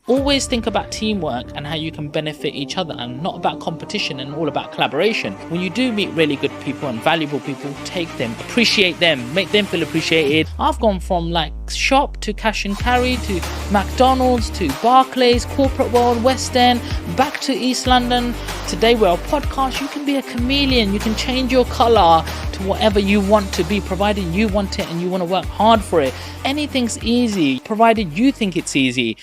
Always think about teamwork and how you can benefit each other, and not about competition, and all about collaboration. When you do meet really good people and valuable people, take them, appreciate them, make them feel appreciated. I've gone from like shop to cash and carry to McDonald's to Barclays, corporate world, West End, back to East London. Today we're a podcast. You can be a chameleon. You can change your color to whatever you want to be, provided you want it and you want to work hard for it. Anything's easy, provided you think it's easy.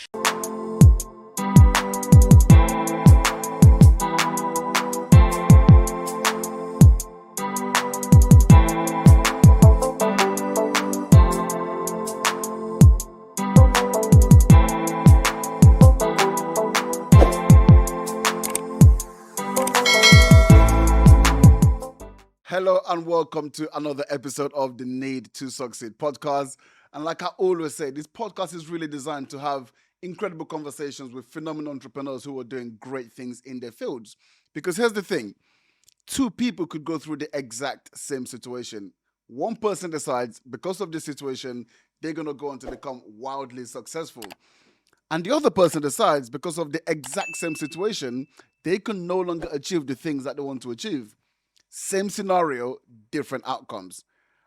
Hello and welcome to another episode of the Need to Succeed podcast. And like I always say, this podcast is really designed to have incredible conversations with phenomenal entrepreneurs who are doing great things in their fields. Because here's the thing, two people could go through the exact same situation. One person decides because of this situation, they're going to go on to become wildly successful. And the other person decides because of the exact same situation, they can no longer achieve the things that they want to achieve. Same scenario, different outcomes.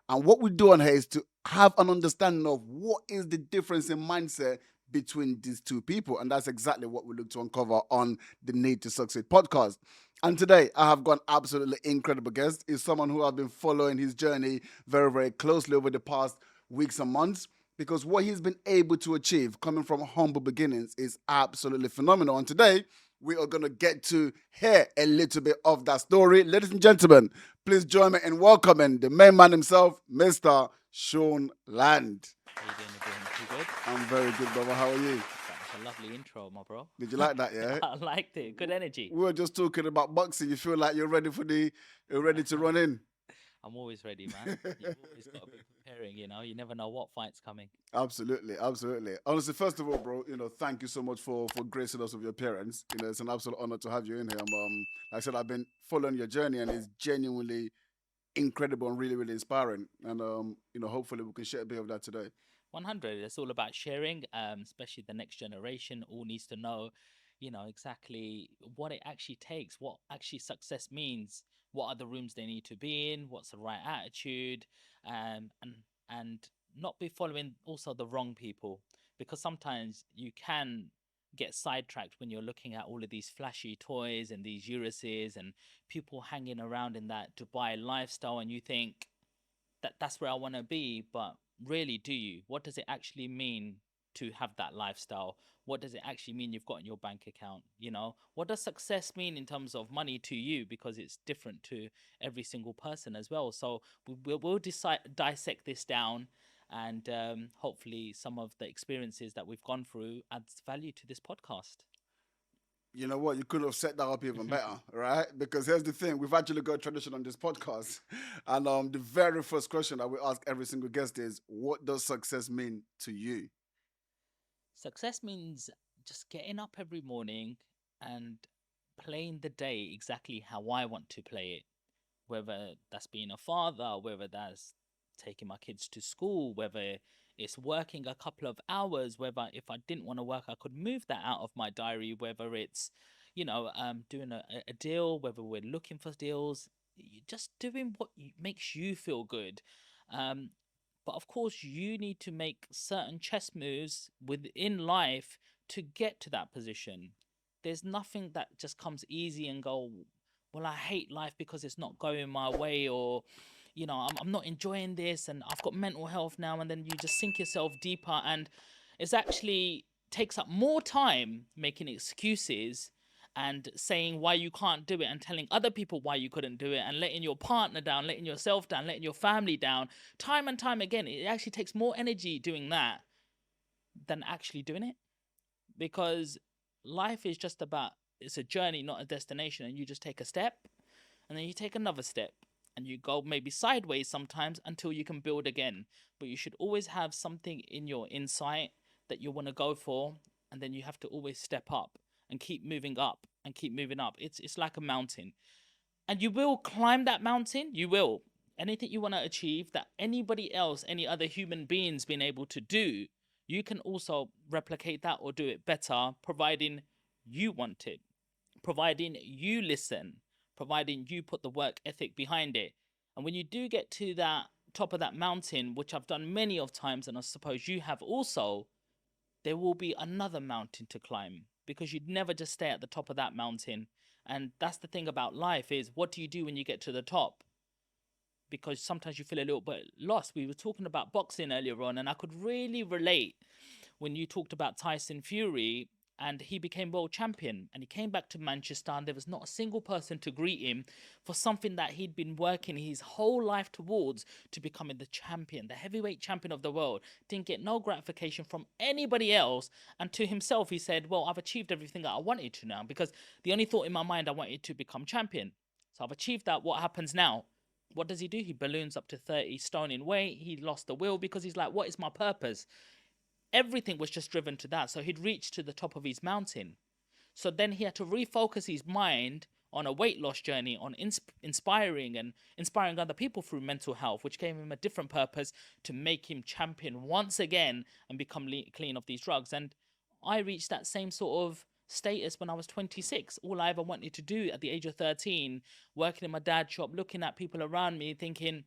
And what we do on here is to have an understanding of what is the difference in mindset between these two people. And that's exactly what we look to uncover on the Need to Succeed podcast. And today I have got an absolutely incredible guest. He's someone who I've been following his journey very, very closely over the past weeks and months, because what he's been able to achieve coming from humble beginnings is absolutely phenomenal. And today we are going to get to hear a little bit of that story. Ladies and gentlemen, please join me in welcoming the main man himself, Mr. Sean Land. How you doing, everyone? You good? I'm very good, brother. How are you? That's a lovely intro, my bro. Did you like that, yeah? I liked it. Good energy. We were just talking about boxing. You feel like you're ready to run in? I'm always ready, man. You've always got to be preparing, you never know what fight's coming. Absolutely. Honestly, first of all, bro, thank you so much for gracing us with your appearance. It's an absolute honor to have you in here. Like I said, I've been following your journey and it's genuinely incredible and really, really inspiring. And hopefully we can share a bit of that today. 100. It's all about sharing, especially the next generation all needs to know, exactly what it actually takes, what actually success means, what are the rooms they need to be in, what's the right attitude, and not be following also the wrong people, because sometimes you can get sidetracked when you're looking at all of these flashy toys and these Urises and people hanging around in that Dubai lifestyle, and you think that's where I want to be, but really, do you? What does it actually mean to have that lifestyle? What does it actually mean you've got in your bank account? What does success mean in terms of money to you? Because it's different to every single person as well. So we'll dissect this down, and hopefully some of the experiences that we've gone through adds value to this podcast. You know what? You could have set that up even better, right? Because here's the thing. We've actually got a tradition on this podcast. And the very first question that we ask every single guest is, what does success mean to you? Success means just getting up every morning and playing the day exactly how I want to play it. Whether that's being a father, whether that's taking my kids to school, whether it's working a couple of hours, whether if I didn't want to work, I could move that out of my diary, whether it's, doing a deal, whether we're looking for deals, just doing what makes you feel good. Um, but of course, you need to make certain chess moves within life to get to that position. There's nothing that just comes easy and go, well, I hate life because it's not going my way, or, I'm not enjoying this and I've got mental health now. And then you just sink yourself deeper. And it's actually takes up more time making excuses and saying why you can't do it and telling other people why you couldn't do it and letting your partner down, letting yourself down, letting your family down. Time and time again, it actually takes more energy doing that than actually doing it, because life is just about, it's a journey, not a destination. And you just take a step and then you take another step and you go maybe sideways sometimes until you can build again. But you should always have something in your insight that you want to go for, and then you have to always step up and keep moving up and keep moving up. It's like a mountain, and you will climb that mountain. You will. Anything you want to achieve that anybody else, any other human beings been able to do, you can also replicate that or do it better, providing you want it, providing you listen, providing you put the work ethic behind it. And when you do get to that top of that mountain, which I've done many of times, and I suppose you have also, there will be another mountain to climb, because you'd never just stay at the top of that mountain. And that's the thing about life, is what do you do when you get to the top? Because sometimes you feel a little bit lost. We were talking about boxing earlier on, and I could really relate when you talked about Tyson Fury, and he became world champion, and he came back to Manchester, and there was not a single person to greet him for something that he'd been working his whole life towards, to becoming the champion, the heavyweight champion of the world. Didn't get no gratification from anybody else, and to himself he said, well, I've achieved everything that I wanted to now, because the only thought in my mind, I wanted to become champion. So I've achieved that. What happens now? What does he do? He balloons up to 30 stone in weight. He lost the will, because he's like, what is my purpose? Everything was just driven to that. So he'd reached to the top of his mountain. So then he had to refocus his mind on a weight loss journey, on inspiring other people through mental health, which gave him a different purpose to make him champion once again and become clean of these drugs. And I reached that same sort of status when I was 26. All I ever wanted to do at the age of 13, working in my dad's shop, looking at people around me, thinking,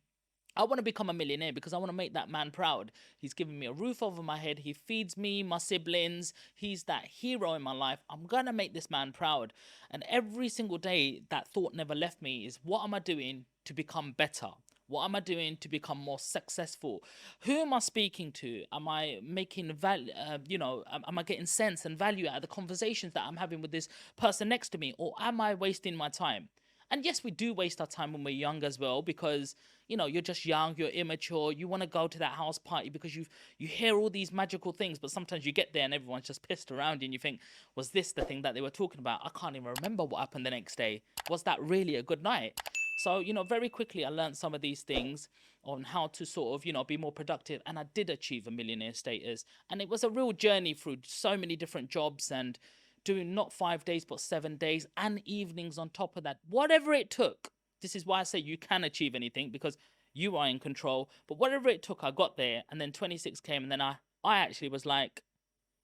I want to become a millionaire because I want to make that man proud. He's given me a roof over my head. He feeds me, my siblings. He's that hero in my life. I'm going to make this man proud. And every single day, that thought never left me, is what am I doing to become better? What am I doing to become more successful? Who am I speaking to? Am I making value? Am I getting sense and value out of the conversations that I'm having with this person next to me? Or am I wasting my time? And yes, we do waste our time when we're young as well, because you're just young, you're immature, you want to go to that house party because you hear all these magical things, but sometimes you get there and everyone's just pissed around you, and you think, was this the thing that they were talking about? I can't even remember what happened the next day. Was that really a good night? So very quickly I learned some of these things on how to sort of be more productive, and I did achieve a millionaire status. And it was a real journey through so many different jobs, and doing not 5 days but 7 days and evenings on top of that, whatever it took. This is why I say you can achieve anything, because you are in control. But whatever it took, I got there. And then 26 came, and then I actually was like,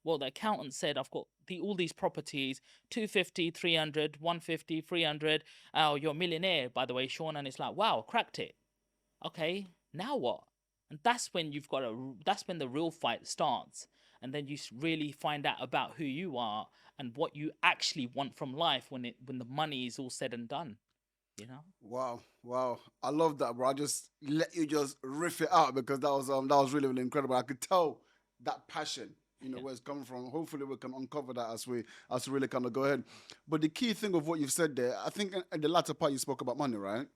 well, the accountant said I've got all these properties, 250, 300, 150, 300. Oh, you're a millionaire, by the way, Sean. And it's like, wow, cracked it. Okay, now what? And that's when that's when the real fight starts. And then you really find out about who you are and what you actually want from life when the money is all said and done. Wow. I love that, bro. I just let you just riff it out, because that was really, really incredible. I could tell that passion, where it's coming from. Hopefully we can uncover that as we really kind of go ahead. But the key thing of what you've said there, I think in the latter part you spoke about money, right?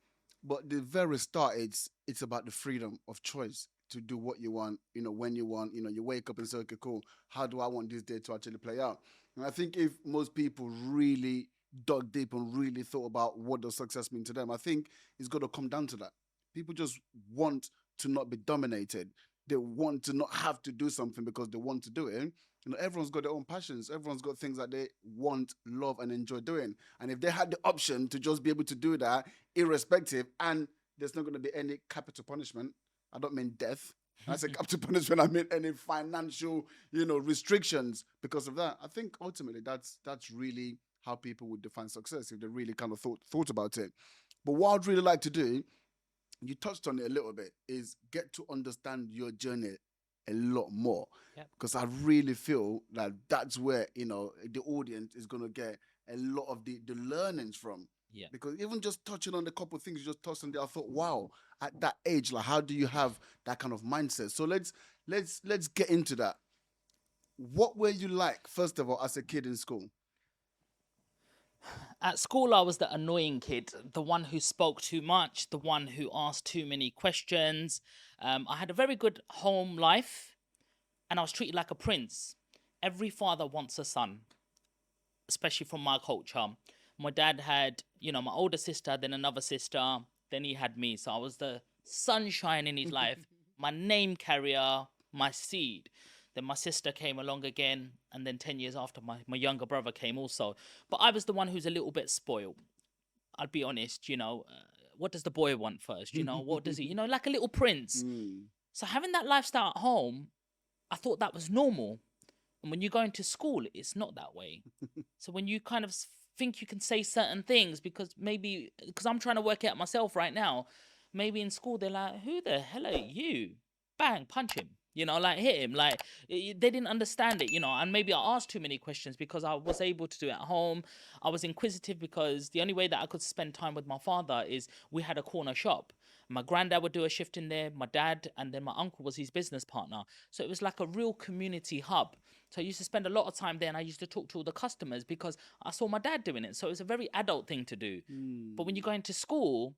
But the very start, it's about the freedom of choice to do what you want, when you want. You wake up and say, okay, cool, how do I want this day to actually play out? And I think if most people really dug deep and really thought about what does success mean to them, I think it's got to come down to that. People just want to not be dominated. They want to not have to do something because they want to do it. Everyone's got their own passions. Everyone's got things that they want, love, and enjoy doing. And if they had the option to just be able to do that, irrespective, and there's not going to be any capital punishment. I don't mean death. I say capital punishment, I mean any financial, restrictions because of that. I think ultimately that's really how people would define success if they really kind of thought about it. But what I'd really like to do, you touched on it a little bit, is get to understand your journey a lot more. Yep. Because I really feel that that's where, the audience is going to get a lot of the learnings from. Yeah. Because even just touching on the couple of things you just touched on there, I thought, wow, at that age, like, how do you have that kind of mindset? So let's get into that. What were you like, first of all, as a kid in school? At school, I was the annoying kid, the one who spoke too much, the one who asked too many questions. I had a very good home life, and I was treated like a prince. Every father wants a son, especially from my culture. My dad had, my older sister, then another sister, then he had me. So I was the sunshine in his life, my name carrier, my seed. Then my sister came along again, and then 10 years after, my younger brother came also. But I was the one who's a little bit spoiled. I'll be honest, what does the boy want first? What does he, like a little prince. So having that lifestyle at home, I thought that was normal. And when you go into school, it's not that way. So when you kind of think you can say certain things because I'm trying to work it out myself right now, maybe in school they're like, "Who the hell are you?" Bang, punch him. Like hit him. Like they didn't understand it. And maybe I asked too many questions because I was able to do it at home. I was inquisitive because the only way that I could spend time with my father is we had a corner shop. My granddad would do a shift in there, my dad, and then my uncle was his business partner. So it was like a real community hub. So I used to spend a lot of time there and I used to talk to all the customers because I saw my dad doing it. So it was a very adult thing to do. But when you go into school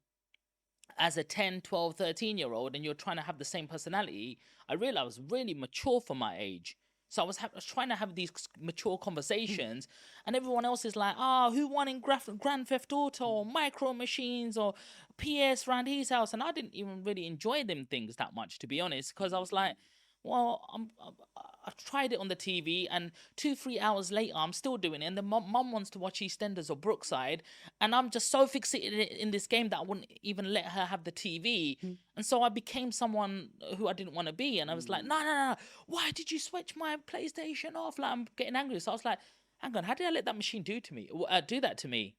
as a 10, 12, 13-year-old and you're trying to have the same personality, I realized I was really mature for my age. So I was trying to have these mature conversations, and everyone else is like, who won in Grand Theft Auto or Micro Machines or PS around his house? And I didn't even really enjoy them things that much, to be honest, because I was like, well, I've tried it on the TV, and 2, 3 hours later, I'm still doing it. And then mum wants to watch EastEnders or Brookside, and I'm just so fixated in this game that I wouldn't even let her have the TV. And so I became someone who I didn't want to be. And I was like, no, why did you switch my PlayStation off? Like, I'm getting angry. So I was like, hang on, how did I let that machine do that to me?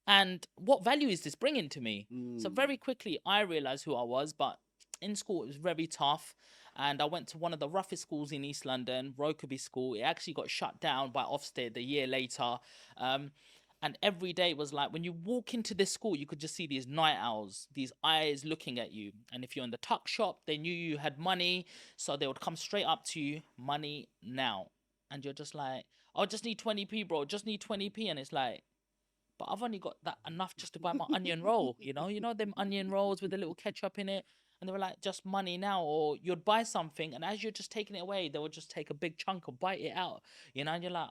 And what value is this bringing to me? So very quickly, I realized who I was, but in school, it was very tough. And I went to one of the roughest schools in East London, Rokeby School. It actually got shut down by Ofsted a year later. And every day was like, when you walk into this school, you could just see these night owls, these eyes looking at you. And if you're in the tuck shop, they knew you had money. So they would come straight up to you, money now. And you're just like, oh, just need 20p, bro. Just need 20p. And it's like, but I've only got that enough just to buy my onion roll, them onion rolls with a little ketchup in it. And they were like, just money now. Or you'd buy something, and as you're just taking it away, they would just take a big chunk and bite it out, and you're like,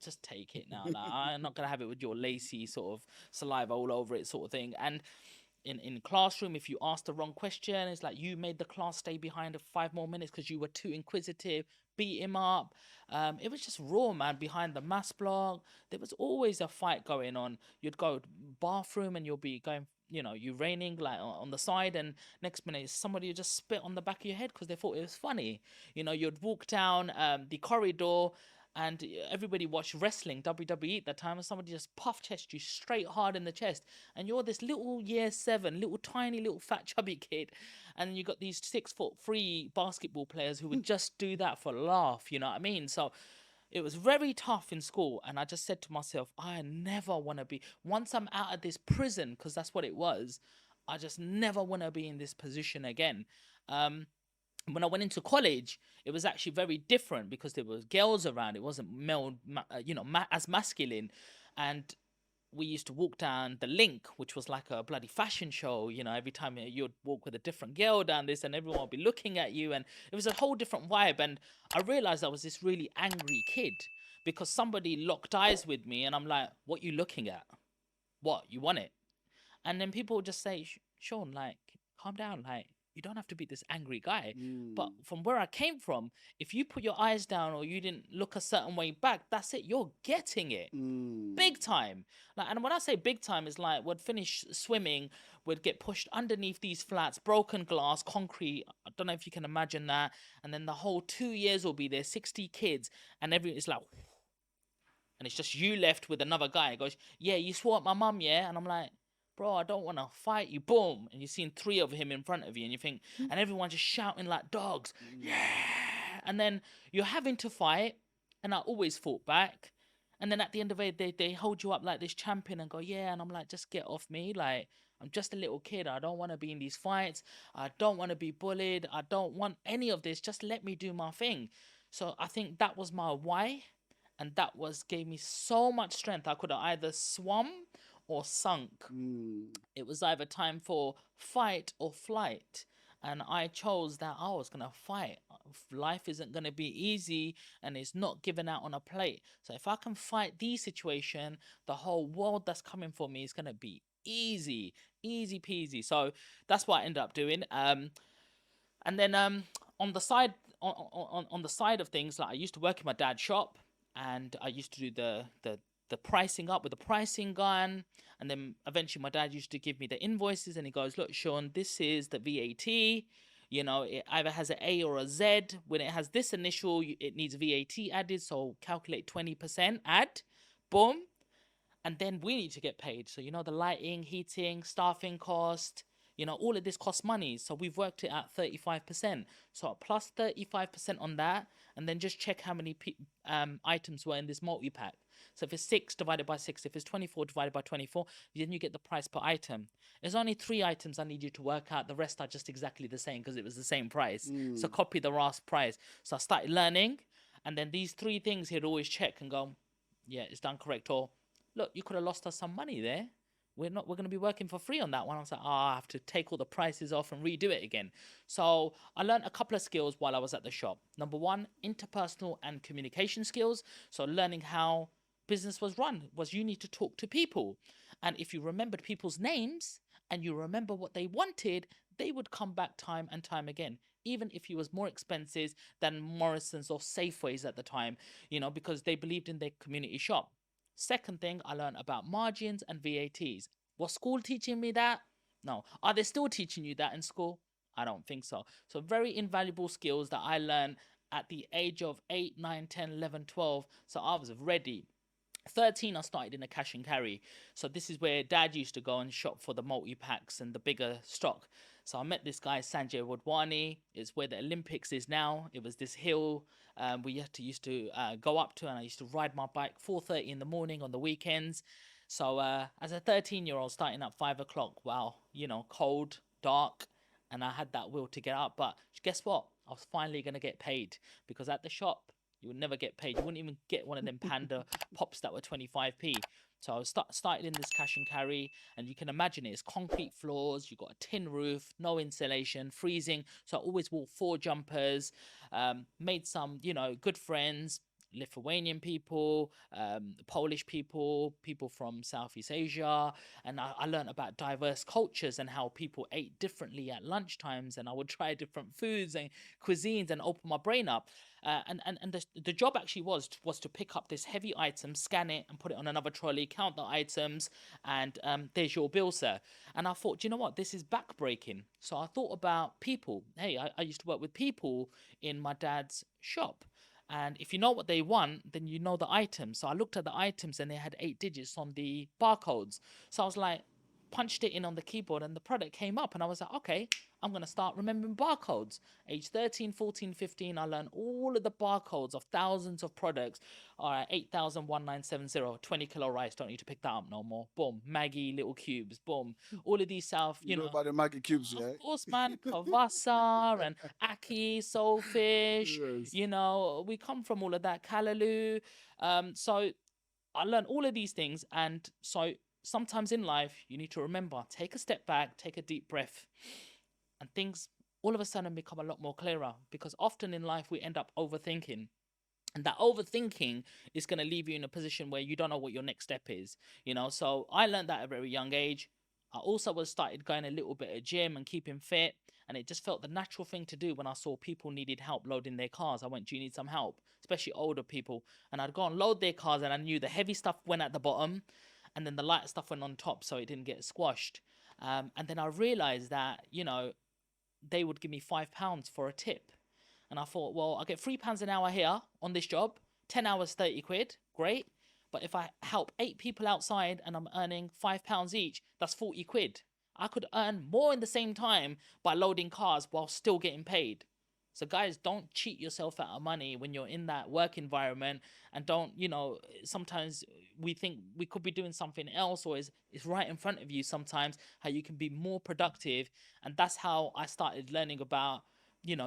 just take it now. Like, I'm not going to have it with your lacy sort of saliva all over it sort of thing. And in classroom, if you ask the wrong question, it's like you made the class stay behind 5 more minutes because you were too inquisitive. Beat him up. It was just raw, man. Behind the maths block, there was always a fight going on. You'd go bathroom and you'll be going, urinating like on the side, and next minute somebody would just spit on the back of your head because they thought it was funny. You'd walk down the corridor and everybody watched wrestling, WWE at that time, and somebody just puff chest you straight hard in the chest, and you're this little year 7, little tiny little fat chubby kid, and then you got these 6'3" basketball players who would just do that for a laugh. You know what I mean? So it was very tough in school, and I just said to myself, I never want to be, once I'm out of this prison, because that's what it was, I just never want to be in this position again. When I went into college, it was actually very different because there was girls around. It wasn't male, as masculine. And we used to walk down the link, which was like a bloody fashion show. Every time you'd walk with a different girl down this, and everyone would be looking at you, and it was a whole different vibe. And I realized I was this really angry kid because somebody locked eyes with me, and I'm like, "What you looking at? What you want it?" And then people would just say, "Sean, like, calm down, like." You don't have to be this angry guy. But from where I came from, if you put your eyes down or you didn't look a certain way back, that's it. You're getting it. Big time. Like, and when I say big time, it's like we'd finish swimming, we'd get pushed underneath these flats, broken glass, concrete. I don't know if you can imagine that. And then the whole 2 years will be there, 60 kids, and it's like, and it's just you left with another guy. He goes, yeah, you swore at my mum, yeah? And I'm like, bro, I don't want to fight you. Boom. And you've seen 3 of him in front of you, and you think, and everyone's just shouting like dogs. Yeah. And then you're having to fight, and I always fought back. And then at the end of it, they hold you up like this champion and go, yeah. And I'm like, just get off me. Like, I'm just a little kid. I don't want to be in these fights. I don't want to be bullied. I don't want any of this. Just let me do my thing. So I think that was my why. And that gave me so much strength. I could have either swum or sunk. It was either time for fight or flight. And I chose that I was going to fight. Life isn't going to be easy, and it's not given out on a plate. So if I can fight the situation, the whole world that's coming for me is going to be easy peasy. So that's what I ended up doing. And then on the side on the side of things, like I used to work in my dad's shop, and I used to do the pricing up with the pricing gun. And then eventually my dad used to give me the invoices, and he goes, look, Sean, this is the VAT. It either has an A or a Z. When it has this initial, it needs VAT added, so calculate 20% add, boom, and then we need to get paid. So the lighting, heating, staffing cost, all of this costs money. So we've worked it at 35%. So plus 35% on that, and then just check how many items were in this multi-pack. So if it's 6 divided by 6, if it's 24 divided by 24, then you get the price per item. There's only 3 items I need you to work out. The rest are just exactly the same because it was the same price. So copy the last price. So I started learning, and then these 3 things he'd always check and go, yeah, it's done correct, or look, you could have lost us some money there. We're going to be working for free on that one. I was like, I have to take all the prices off and redo it again. So I learned a couple of skills while I was at the shop. Number 1, interpersonal and communication skills. So learning how business was run was you need to talk to people. And if you remembered people's names and you remember what they wanted, they would come back time and time again, even if he was more expensive than Morrison's or Safeways at the time, because they believed in their community shop. Second thing, I learned about margins and VATs. Was school teaching me that? No. Are they still teaching you that in school? I don't think so. So very invaluable skills that I learned at the age of 8, 9, 10, 11, 12. So I was ready. 13, I started in a cash and carry. So this is where Dad used to go and shop for the multi-packs and the bigger stock. So I met this guy, Sanjay Wadhwani. It's where the Olympics is now. It was this hill we used to go up to, and I used to ride my bike 4:30 in the morning on the weekends. So as a 13-year-old starting at 5 o'clock, wow, cold, dark, and I had that will to get up. But guess what? I was finally going to get paid, because at the shop, you would never get paid. You wouldn't even get one of them Panda pops that were 25p. So I started in this cash and carry, and you can imagine it's concrete floors. You got a tin roof, no insulation, freezing. So I always wore 4 jumpers. Made some, good friends. Lithuanian people, Polish people, people from Southeast Asia, and I learned about diverse cultures and how people ate differently at lunchtimes, and I would try different foods and cuisines and open my brain up. And the job actually was to pick up this heavy item, scan it, and put it on another trolley, count the items, and there's your bill, sir. And I thought, you know what, this is backbreaking. So I thought about people. Hey, I used to work with people in my dad's shop. And if you know what they want, then you know the items. So I looked at the items and they had 8 digits on the barcodes. So I was like, punched it in on the keyboard and the product came up. And I was like, okay, I'm going to start remembering barcodes. Age 13, 14, 15, I learned all of the barcodes of thousands of products. All right, 8,1970, 20 kilo rice. Don't need to pick that up no more. Boom. Maggie little cubes. Boom. All of these South, You know about the Maggie cubes, yeah? of course, man, kavasa and aki, soulfish. Yes. We come from all of that, callaloo. So I learned all of these things, and so sometimes in life you need to remember, take a step back, take a deep breath, and things all of a sudden become a lot more clearer, because often in life we end up overthinking. And that overthinking is going to leave you in a position where you don't know what your next step is. So I learned that at a very young age. I also was started going a little bit of gym and keeping fit, and it just felt the natural thing to do when I saw people needed help loading their cars. I went, do you need some help? Especially older people. And I'd go and load their cars, and I knew the heavy stuff went at the bottom and then the light stuff went on top, so it didn't get squashed. And then I realized that, they would give me £5 for a tip. And I thought, well, I get £3 an hour here on this job, 10 hours, 30 quid, great. But if I help 8 people outside and I'm earning £5 each, that's 40 quid. I could earn more in the same time by loading cars while still getting paid. So guys, don't cheat yourself out of money when you're in that work environment, and don't, sometimes we think we could be doing something else, or it's right in front of you sometimes, how you can be more productive. And that's how I started learning about,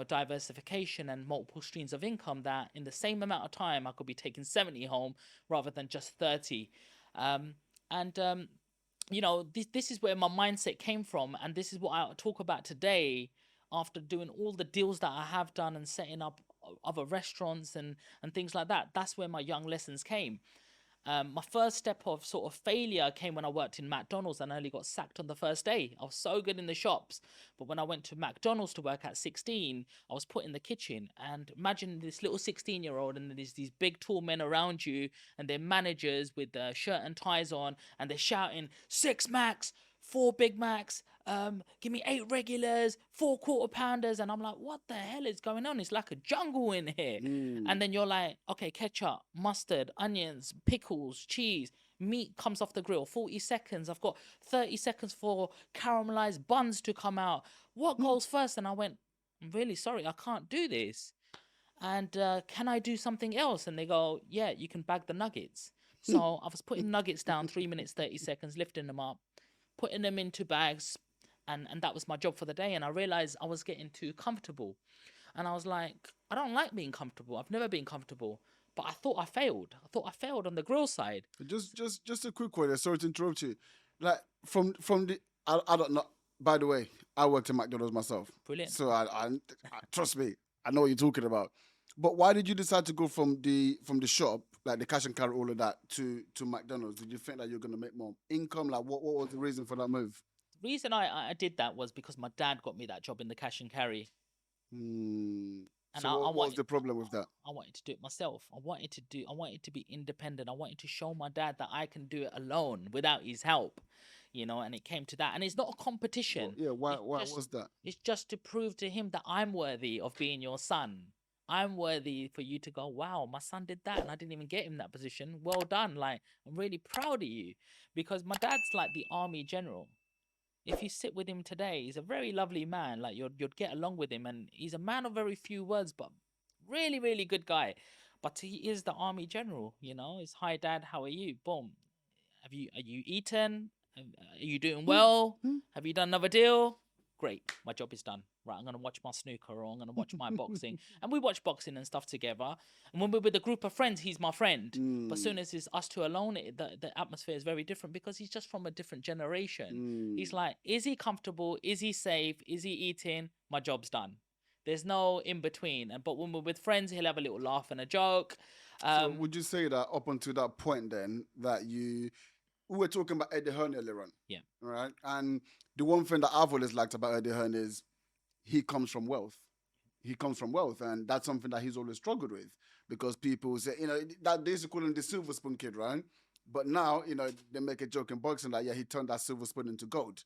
diversification and multiple streams of income, that in the same amount of time I could be taking 70 home rather than just 30. And this is where my mindset came from, and this is what I talk about today after doing all the deals that I have done and setting up other restaurants and things like that. That's where my young lessons came. My first step of sort of failure came when I worked in McDonald's and I only got sacked on the first day. I was so good in the shops, but when I went to McDonald's to work at 16, I was put in the kitchen. And imagine this little 16-year-old, and there's these big tall men around you, and they're managers with shirt and ties on, and they're shouting 6 Macs, 4 Big Macs, give me 8 regulars, 4 quarter pounders. And I'm like, what the hell is going on? It's like a jungle in here. Mm. And then you're like, okay, ketchup, mustard, onions, pickles, cheese. Meat comes off the grill, 40 seconds. I've got 30 seconds for caramelized buns to come out. What goes first? And I went, I'm really sorry, I can't do this. And can I do something else? And they go, yeah, you can bag the nuggets. So I was putting nuggets down, 3 minutes, 30 seconds, lifting them up, putting them into bags. And that was my job for the day. And I realized I was getting too comfortable. And I was like, I don't like being comfortable. I've never been comfortable. But I thought I failed. I thought I failed on the grill side. Just a quick one. Sorry to interrupt you. Like from the, I don't know. By the way, I worked in McDonald's myself, Brilliant. so I trust me. I know what you're talking about. But why did you decide to go from the shop, like the cash and carry, all of that, to McDonald's? Did you think that you're gonna make more income? Like, what was the reason for that move? The reason I did that was because my dad got me that job in the cash and carry. Hmm. And So I what was wanted the problem with that? I wanted to do it myself. I wanted to be independent. I wanted to show my dad that I can do it alone without his help. And it came to that. And it's not a Well, competition. yeah. Why It's why just was that? it's just to prove to him that I'm worthy of being your son. I'm worthy for you to go, wow, my son did that and I didn't even get him that position. Well done. Like, I'm really proud of you. Because my dad's like the army general. If you sit with him today, he's a very lovely man. Like you'd get along with him, and he's a man of very few words, but really, really good guy. But he is the army general. It's hi dad, how are you? Boom. Are you eaten? Are you doing well? Have you done another deal? Great, my job is done. Right, I'm gonna watch my snooker or I'm gonna watch my boxing, and we watch boxing and stuff together. And when we're with a group of friends, he's my friend. But Mm, soon as it's us two alone, the atmosphere is very different because he's just from a different generation. He's mm. like, is he comfortable? Is he safe? Is he eating? My job's done. There's no in between. But when we're with friends, he'll have a little laugh and a joke. So Um, would you say that up until that point, then that we were talking about Eddie Hearn earlier on, yeah, right? And the one thing that I've always liked about Eddie Hearn is he comes from wealth. He comes from wealth, and that's something that he's always struggled with because people say, that they used to call him the silver spoon kid, right? But now, they make a joke in boxing that, yeah, he turned that silver spoon into gold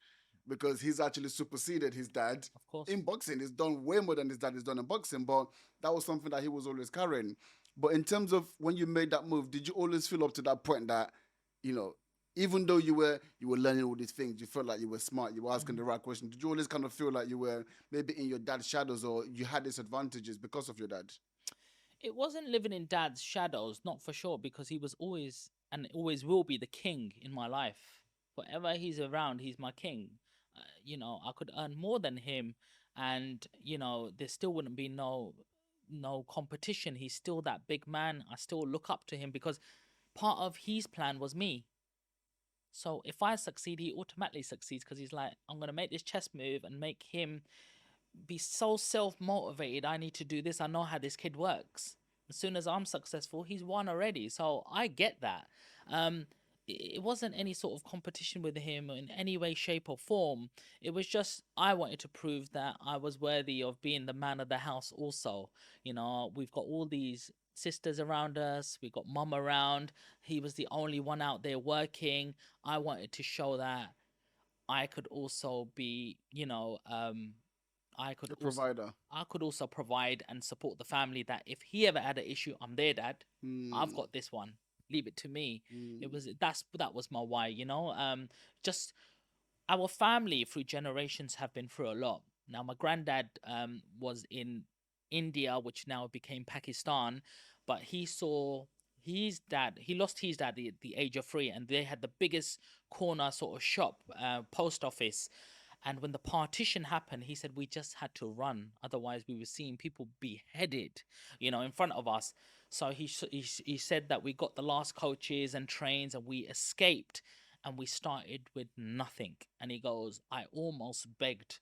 because he's actually superseded his dad of course. in boxing. He's done way more than his dad has done in boxing, but that was something that he was always carrying. But in terms of when you made that move, did you always feel up to that point that, you know, even though you were learning all these things, you felt like you were smart, you were asking Mhm. the right question. Did you always kind of feel like you were maybe in your dad's shadows or you had disadvantages because of your dad? It wasn't living in dad's shadows, not for sure, because he was always and always will be the king in my life. Whatever he's around, he's my king. I could earn more than him, and there still wouldn't be no competition. He's still that big man. I still look up to him because part of his plan was me. So if I succeed, he automatically succeeds because he's like, I'm gonna make this chess move and make him be so self motivated. I need to do this. I know how this kid works. As soon as I'm successful, he's won already. So I get that. Um, it wasn't any sort of competition with him in any way, shape, or form. It was just I wanted to prove that I was worthy of being the man of the house. Also, we've got all these sisters around us. We got mum around. He was the only one out there working. I wanted to show that I could also be, I could A also provider. I could also provide and support the family that if he ever had an issue, I'm there, dad. I've Hmm. got this one. Leave it to me. It Hmm. was that was my why. Just our family through generations have been through a lot. Now my granddad was in India, which now became Pakistan, but he saw his dad. He lost his dad at the age of 3, and they had the biggest corner sort of shop, post office. And when the partition happened, he said we just had to run, otherwise we were seeing people beheaded, in front of us. So he said that we got the last coaches and trains, and we escaped and we started with nothing. And he goes, I almost begged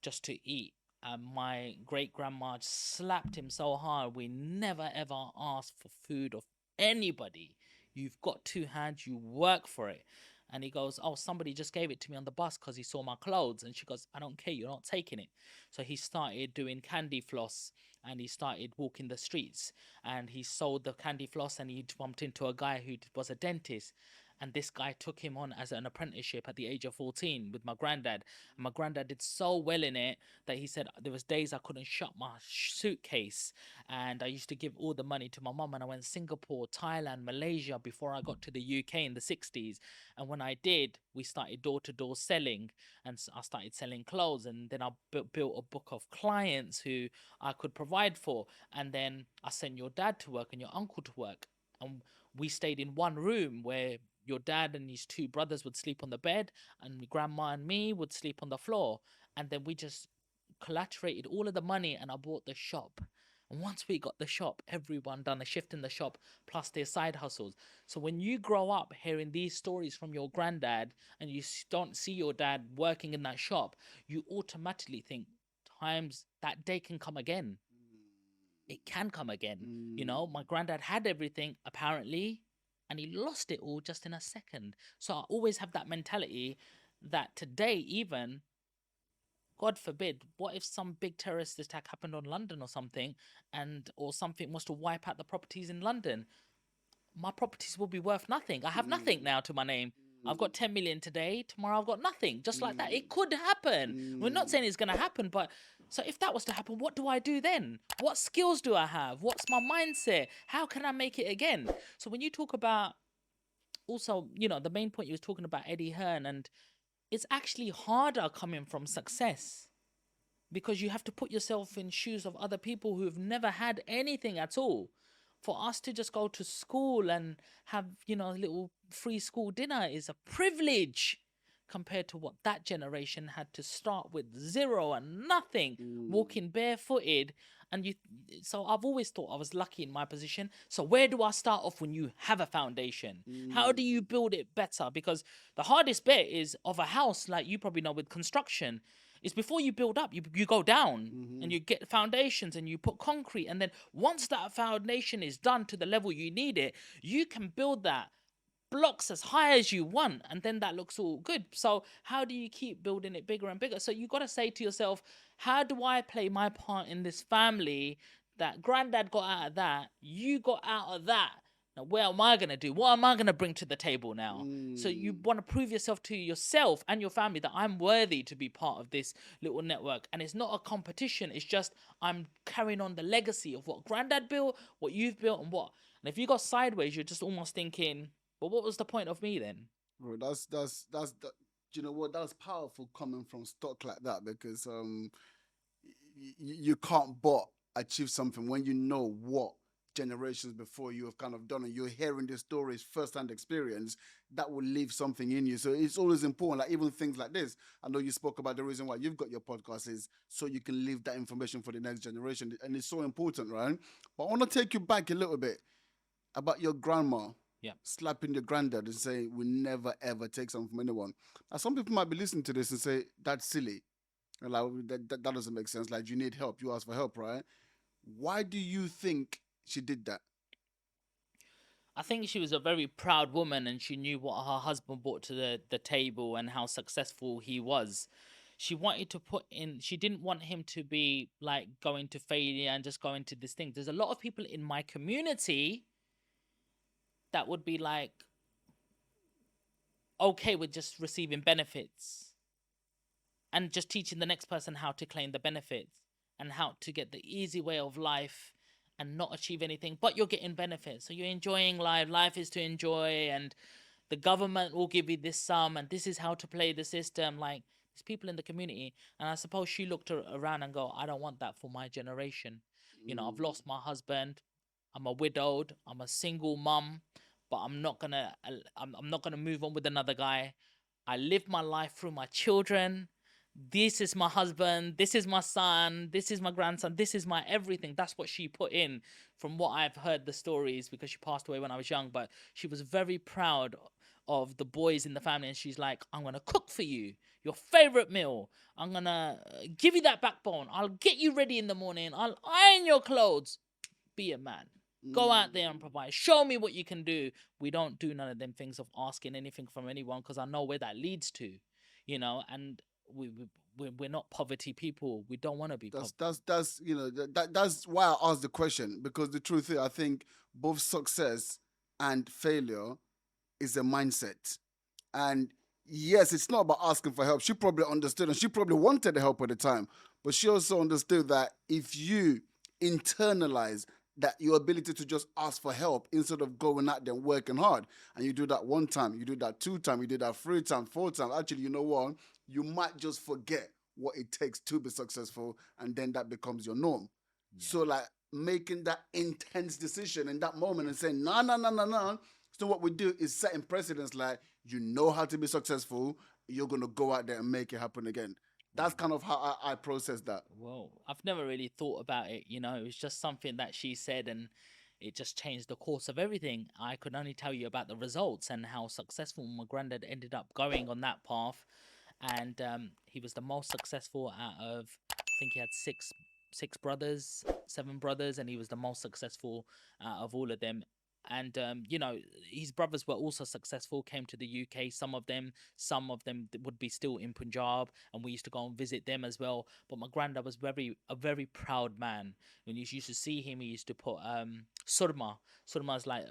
just to eat. And my great grandma slapped him so hard. We never ever asked for food of anybody. You've got 2 hands, you work for it. And he goes, oh, somebody just gave it to me on the bus because he saw my clothes. And she goes, I don't care, you're not taking it. So he started doing candy floss and he started walking the streets and he sold the candy floss and he bumped into a guy who was a dentist And this guy took him on as an apprenticeship at the age of 14 with my granddad. And my granddad did so well in it that he said there was days I couldn't shut my suitcase, and I used to give all the money to my mum. And I went Singapore, Thailand, Malaysia before I got to the UK in the 60s. And when I did, we started door to door selling, and I started selling clothes. And then I built a book of clients who I could provide for. And then I sent your dad to work and your uncle to work. And we stayed in one room where your dad and his two brothers would sleep on the bed, and grandma and me would sleep on the floor. And then we just collaborated all of the money, and I bought the shop. And once we got the shop, everyone done a shift in the shop plus their side hustles. So when you grow up hearing these stories from your granddad and you don't see your dad working in that shop, you automatically think times that day can come again. It can come again. You know, my granddad had everything apparently, and he lost it all just in a second. So I always have that mentality that today, even, God forbid, what if some big terrorist attack happened on London or something, or something was to wipe out the properties in London? My properties will be worth nothing. I have nothing now to my name. I've got 10 million today. Tomorrow I've got nothing. Just like that. It could happen. We're not saying it's going to happen, but so if that was to happen, what do I do then? What skills do I have? What's my mindset? How can I make it again? So when you talk about, also, you know, the main point you was talking about Eddie Hearn, and it's actually harder coming from success because you have to put yourself in shoes of other people who have never had anything at all. For us to just go to school and have, you know, a little free school dinner is a privilege compared to what that generation had to start with zero and nothing, walking barefooted. And so I've always thought I was lucky in my position. So where do I start off when you have a foundation? How do you build it better? Because the hardest bit is of a house, like you probably know with construction, is before you build up, you go down and you get foundations and you put concrete. And then once that foundation is done to the level you need it, you can build that blocks as high as you want, and then that looks all good. So how do you keep building it bigger and bigger? So you got to say to yourself, how do I play my part in this family? That granddad got out of that, you got out of that. Now, what am I going to do? What am I going to bring to the table now? So you want to prove yourself to yourself and your family that I'm worthy to be part of this little network. And it's not a competition. It's just I'm carrying on the legacy of what granddad built, what you've built, and what. And if you go sideways, you're just almost thinking, but what was the point of me then? Bro, that's do you know what? That's powerful coming from stock like that, because you can't but achieve something when you know what generations before you have kind of done, and you're hearing the stories first-hand experience that will leave something in you. So it's always important, like even things like this. I know you spoke about the reason why you've got your podcast is so you can leave that information for the next generation, and it's so important, right? But I want to take you back a little bit about your grandma Yeah. slapping your granddad and saying, "We never ever take something from anyone." Now, some people might be listening to this and say, "That's silly. And like that doesn't make sense. Like, you need help. You ask for help, right?" Why do you think she did that? I think she was a very proud woman, and she knew what her husband brought to the table and how successful he was. She wanted to put in, she didn't want him to be like going to failure and just going to this thing. There's a lot of people in my community that would be like okay with just receiving benefits and just teaching the next person how to claim the benefits and how to get the easy way of life and not achieve anything, but you're getting benefits. So you're enjoying life. Life is to enjoy, and the government will give you this sum, and this is how to play the system. Like, there's people in the community, and I suppose she looked around and go, I don't want that for my generation. You know, I've lost my husband. I'm a widowed. I'm a single mum, but I'm not gonna move on with another guy. I live my life through my children. This is my husband. This is my son. This is my grandson. This is my everything. That's what she put in from what I've heard the stories, because she passed away when I was young. But she was very proud of the boys in the family. And she's like, I'm going to cook for you your favorite meal. I'm going to give you that backbone. I'll get you ready in the morning. I'll iron your clothes. Be a man. Go out there and provide. Show me what you can do. We don't do none of them things of asking anything from anyone, because I know where that leads to, you know, and we're not poverty people. We don't want to be That's you know that's why I asked the question, because the truth is, I think both success and failure is a mindset. And yes, it's not about asking for help. She probably understood and she probably wanted the help at the time. But she also understood that if you internalize that your ability to just ask for help instead of going out there and working hard, and you do that one time, you do that two times, you do that three times, four times, actually, you know what? You might just forget what it takes to be successful, and then that becomes your norm. So, Yeah. like, making that intense decision in that moment and saying, no, no, no, no, no. So, what we do is setting precedents like, you know how to be successful, you're going to go out there and make it happen again. That's Mm. kind of how I process that. Well, I've never really thought about it, you know, it was just something that she said and it just changed the course of everything. I could only tell you about the results and how successful my granddad ended up going on that path. And he was the most successful out of, I think he had six brothers, seven brothers, and he was the most successful out of all of them. And you know, his brothers were also successful, came to the UK. Some of them would be still in Punjab, and we used to go and visit them as well. But my granddad was a very proud man. When you used to see him, he used to put surma. Surma is like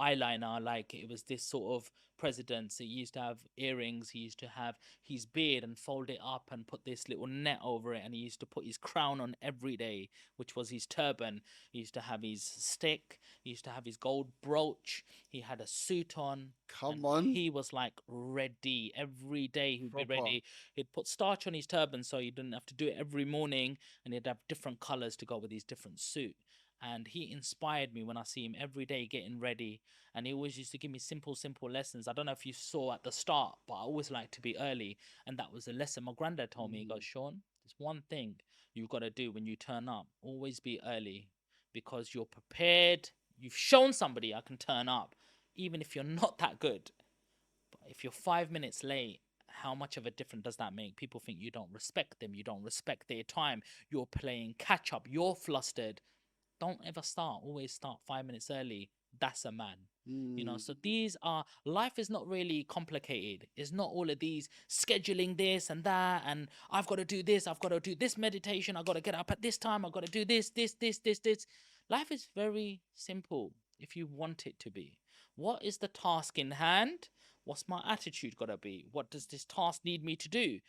eyeliner, like it was this sort of president. So he used to have earrings. He used to have his beard and fold it up and put this little net over it. And he used to put his crown on every day, which was his turban. He used to have his stick. He used to have his gold brooch. He had a suit on. And Come on. he was like ready every day. He'd be Proper. ready. He'd put starch on his turban so he didn't have to do it every morning, and he'd have different colors to go with his different suit. And he inspired me when I see him every day getting ready. And he always used to give me simple lessons. I don't know if you saw at the start, but I always like to be early. And that was a lesson my granddad told me. He goes, Mm. Sean, there's one thing you've got to do when you turn up. Always be early because you're prepared. You've shown somebody I can turn up, even if you're not that good. But if you're 5 minutes late, how much of a difference does that make? People think you don't respect them, you don't respect their time, you're playing catch up, you're flustered. Don't ever start. Always start 5 minutes early. That's a man. You know, Mm. so these are life is not really complicated. It's not all of these scheduling this and that, and I've got to do this, I've got to do this meditation, I've got to get up at this time, I've got to do this. Life is very simple if you want it to be. What is the task in hand? What's my attitude got to be? What does this task need me to do?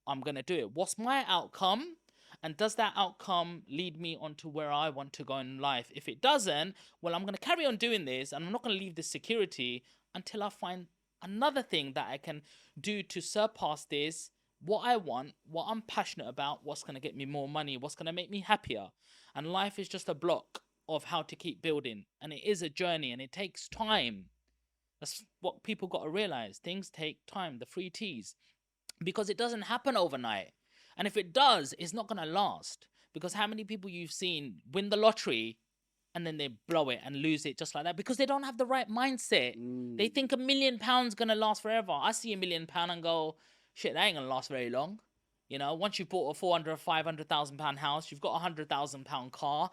I'm going to do it. What's my outcome? And does that outcome lead me on to where I want to go in life? If it doesn't, well, I'm going to carry on doing this and I'm not going to leave this security until I find another thing that I can do to surpass this, what I want, what I'm passionate about, what's going to get me more money, what's going to make me happier. And life is just a block of how to keep building. And it is a journey and it takes time. That's what people got to realize. Things take time, the three T's, because it doesn't happen overnight. And if it does, it's not going to last. Because how many people you've seen win the lottery and then they blow it and lose it just like that because they don't have the right mindset. They Mm. think £1 million gonna last forever. I see £1 million and go, shit, that ain't gonna last very long. You know, once you've bought a 400, £500,000 house, you've got £100,000 car,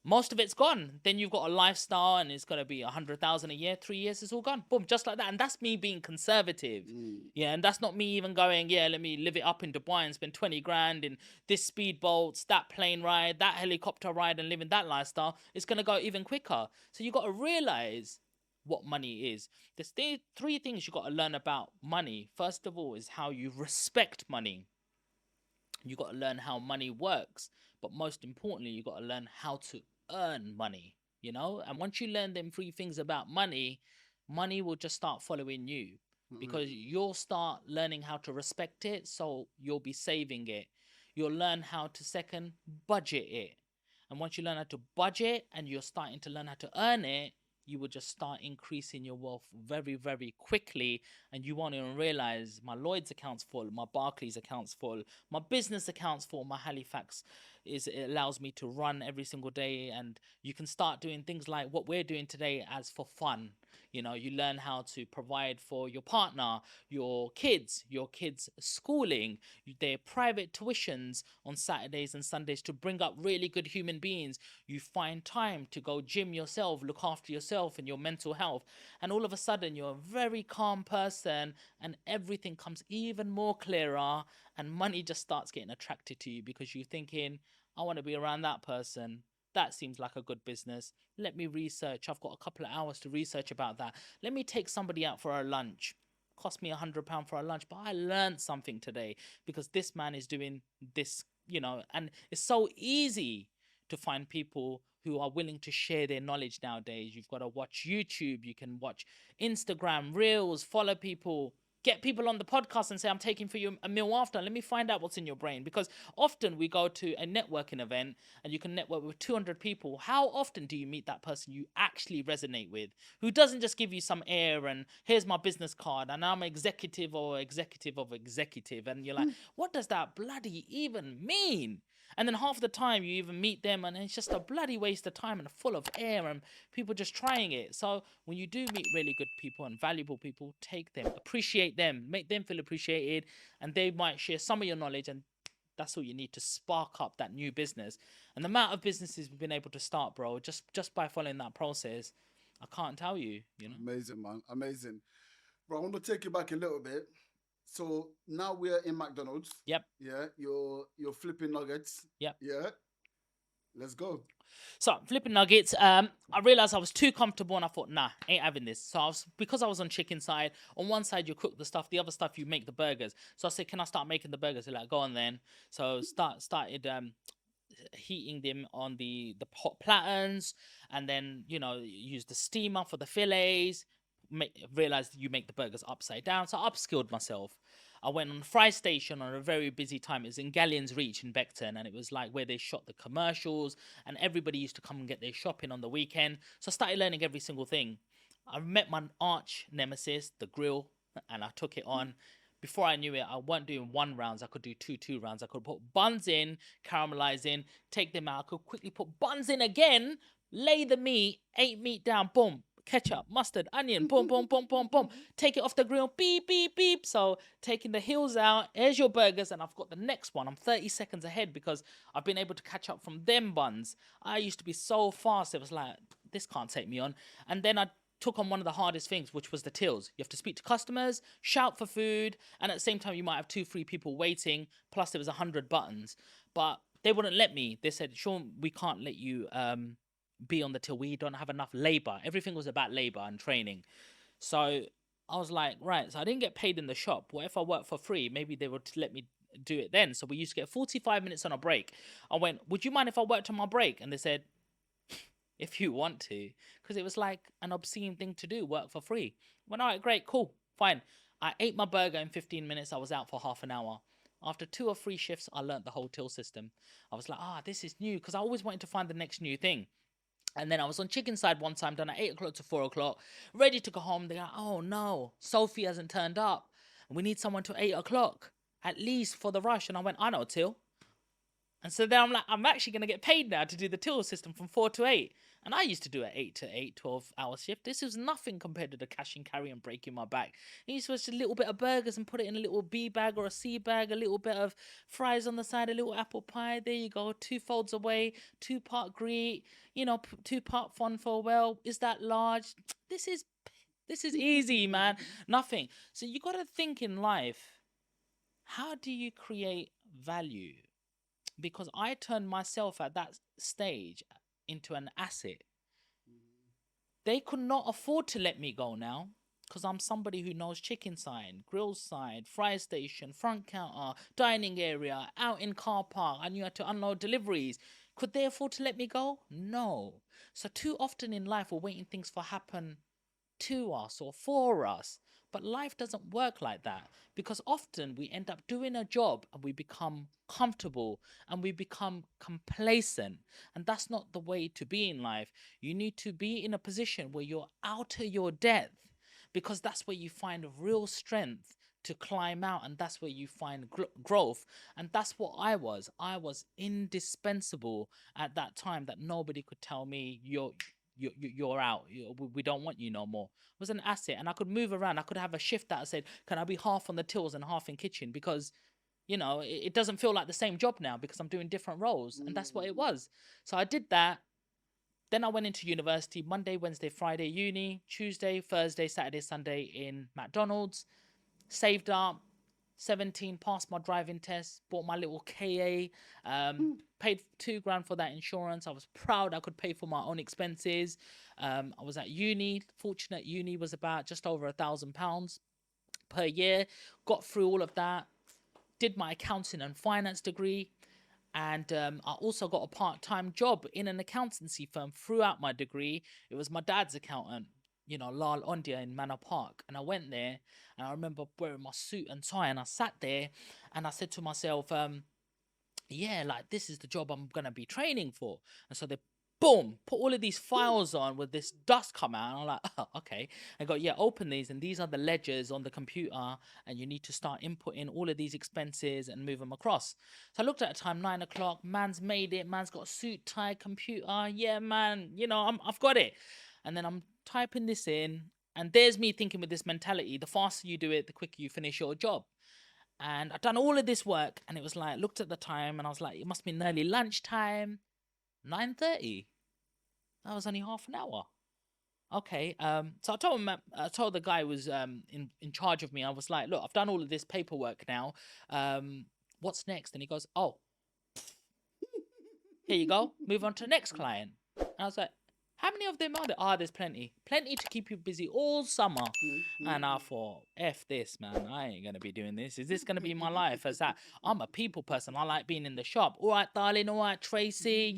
most of it's gone. Then you've got a lifestyle and it's gonna be 100,000 a year, 3 years, it's all gone. Boom, just like that. And that's me being conservative. Mm. Yeah, and that's not me even going, yeah, let me live it up in Dubai and spend 20 grand in this speedboats, that plane ride, that helicopter ride, and living that lifestyle. It's gonna go even quicker. So you gotta realize what money is. There's three things you gotta learn about money. First of all, is how you respect money. You got to learn how money works, but most importantly, you got to learn how to earn money, you know? And once you learn them three things about money, money will just start following you Mm. because you'll start learning how to respect it, so you'll be saving it. You'll learn how to second budget it. And once you learn how to budget and you're starting to learn how to earn it, you will just start increasing your wealth very quickly, and you won't even realize my Lloyd's account's full, my Barclays account's full, my business account's full, my Halifax it allows me to run every single day. And you can start doing things like what we're doing today as for fun. You know, you learn how to provide for your partner, your kids schooling, their private tuitions on Saturdays and Sundays to bring up really good human beings. You find time to go gym yourself, look after yourself and your mental health, and all of a sudden you're a very calm person and everything comes even more clearer, and money just starts getting attracted to you because you're thinking, I want to be around that person. that seems like a good business. Let me research. I've got a couple of hours to research about that. Let me take somebody out for a lunch. Cost me £100 for a lunch, but I learned something today because this man is doing this, and it's so easy to find people who are willing to share their knowledge nowadays. You've got to watch YouTube, you can watch Instagram Reels, follow people, get people on the podcast and say, I'm taking for you a meal after. Let me find out what's in your brain. Because often we go to a networking event and you can network with 200 people. How often do you meet that person you actually resonate with, who doesn't just give you some air and here's my business card and I'm executive or executive of executive. And you're like, what does that bloody even mean? And then half the time you even meet them and it's just a bloody waste of time and full of air and people just trying it. So when you do meet really good people and valuable people, take them, appreciate them, make them feel appreciated, and they might share some of your knowledge, and that's all you need to spark up that new business. And the amount of businesses we've been able to start, bro, just by following that process, I can't tell you, Amazing, man. Amazing. Bro, I want to take you back a little bit. So now we're in McDonald's. Yep. Yeah. You're flipping nuggets. Yep. Yeah. Let's go. So flipping nuggets, I realized I was too comfortable and I thought, nah, ain't having this. So because I was on chicken side, on one side you cook the stuff, the other stuff you make the burgers. So I said, can I start making the burgers? They're like, go on then. So started heating them on the hot platters, and then use the steamer for the fillets. Realized you make the burgers upside down, so I upskilled myself. I went on the fry station on a very busy time. It was in Galleon's Reach in Beckton, and it was like where they shot the commercials, and everybody used to come and get their shopping on the weekend. So I started learning every single thing. I met my arch nemesis, the grill, and I took it on. Before I knew it, I wasn't doing 1 rounds. I could do two rounds. I could put buns in, caramelize in, take them out. I could quickly put buns in again, lay the meat, 8 meat down, boom, ketchup, mustard, onion, boom, boom, boom, boom, boom. Take it off the grill, beep, beep, beep. So taking the heels out, here's your burgers, and I've got the next one. I'm 30 seconds ahead because I've been able to catch up from them buns. I used to be so fast. It was like, this can't take me on. And then I took on one of the hardest things, which was the tills. You have to speak to customers, shout for food, and at the same time you might have 2-3 people waiting, plus there was 100 buttons. But they wouldn't let me. They said, Sean, we can't let you be on the till. We don't have enough labor. Everything was about labor and training. So I was like, right, so I didn't get paid in the shop. What if I work for free? Maybe they would let me do it then. So we used to get 45 minutes on a break. I went, would you mind if I worked on my break? And they said, if you want to, because it was like an obscene thing to do, work for free. I went, all right, great, cool, fine. I ate my burger in 15 minutes. I was out for half an hour. After 2 or 3 shifts, I learned the whole till system. I was like, this is new, because I always wanted to find the next new thing. And then I was on chicken side one time, done at 8 o'clock to 4 o'clock, ready to go home. They're like, oh no, Sophie hasn't turned up. We need someone to 8 o'clock, at least for the rush. And I went, I know, till. And so then I'm like, I'm actually going to get paid now to do the till system from 4 to 8. And I used to do an 8 to 8, 12-hour shift. This was nothing compared to the cash and carry and breaking my back. I used to just a little bit of burgers and put it in a little B bag or a C bag, a little bit of fries on the side, a little apple pie. There you go, 2 folds away, 2-part greet, 2-part fun for well. Is that large? This is easy, man. Nothing. So you got to think in life, how do you create value? Because I turned myself at that stage into an asset. They could not afford to let me go now because I'm somebody who knows chicken side, grill side, fry station, front counter, dining area, out in car park. I knew how to unload deliveries. Could they afford to let me go? No. So too often in life we're waiting things for happen to us or for us. But life doesn't work like that, because often we end up doing a job and we become comfortable and we become complacent. And that's not the way to be in life. You need to be in a position where you're out of your depth, because that's where you find real strength to climb out, and that's where you find growth. And that's what I was. I was indispensable at that time, that nobody could tell me you're out. We don't want you no more. It was an asset, and I could move around. I could have a shift that I said, can I be half on the tills and half in kitchen? Because it doesn't feel like the same job now because I'm doing different roles, and that's what it was. So I did that. Then I went into university. Monday, Wednesday, Friday uni, Tuesday, Thursday, Saturday, Sunday in McDonald's. Saved up, 17, passed my driving test, bought my little KA, paid 2 grand for that insurance. I was proud I could pay for my own expenses. I was at uni. Fortunate uni was about just over £1,000 per year. Got through all of that. Did my accounting and finance degree. And I also got a part-time job in an accountancy firm throughout my degree. It was my dad's accountant, Lal Ondia in Manor Park. And I went there and I remember wearing my suit and tie, and I sat there and I said to myself, yeah, like this is the job I'm going to be training for. And so they boom, put all of these files on with this dust come out. And I'm like, oh, okay. I go, yeah, open these. And these are the ledgers on the computer. And you need to start inputting all of these expenses and move them across. So I looked at the time, 9 o'clock. Man's made it. Man's got a suit, tie, computer. Yeah, man, I've got it. And then I'm typing this in. And there's me thinking with this mentality, the faster you do it, the quicker you finish your job. And I've done all of this work. And it was like, looked at the time and I was like, it must be nearly lunchtime. 9:30. That was only half an hour. Okay. So I told the guy who was in charge of me. I was like, look, I've done all of this paperwork now. What's next? And he goes, oh, here you go. Move on to the next client. And I was like, how many of them are there? There's plenty to keep you busy all summer. And I thought, F this, man. I ain't gonna be doing this. Is this gonna be my life? As that I'm a people person. I like being in the shop. All right, darling. All right, Tracy.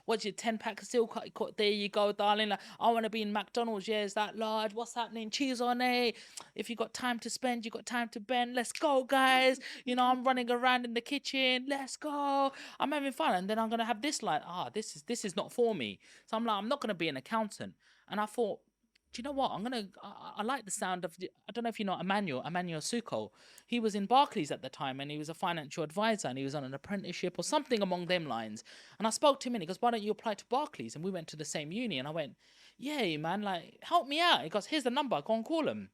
What's your 10-pack of steel cut? There you go, darling. Like, I want to be in McDonald's. Yeah, is that large? What's happening? Cheese on it. If you got time to spend, you got time to bend. Let's go, guys. I'm running around in the kitchen. Let's go. I'm having fun, and then I'm gonna have this like, this is not for me. So I'm like, I'm not gonna be an accountant. And I thought, do you know what? I like the sound of, I don't know if you know Emmanuel Suko. He was in Barclays at the time and he was a financial advisor and he was on an apprenticeship or something along them lines. And I spoke to him and he goes, why don't you apply to Barclays? And we went to the same uni and I went, yeah, man, like, help me out. He goes, here's the number, go and call him.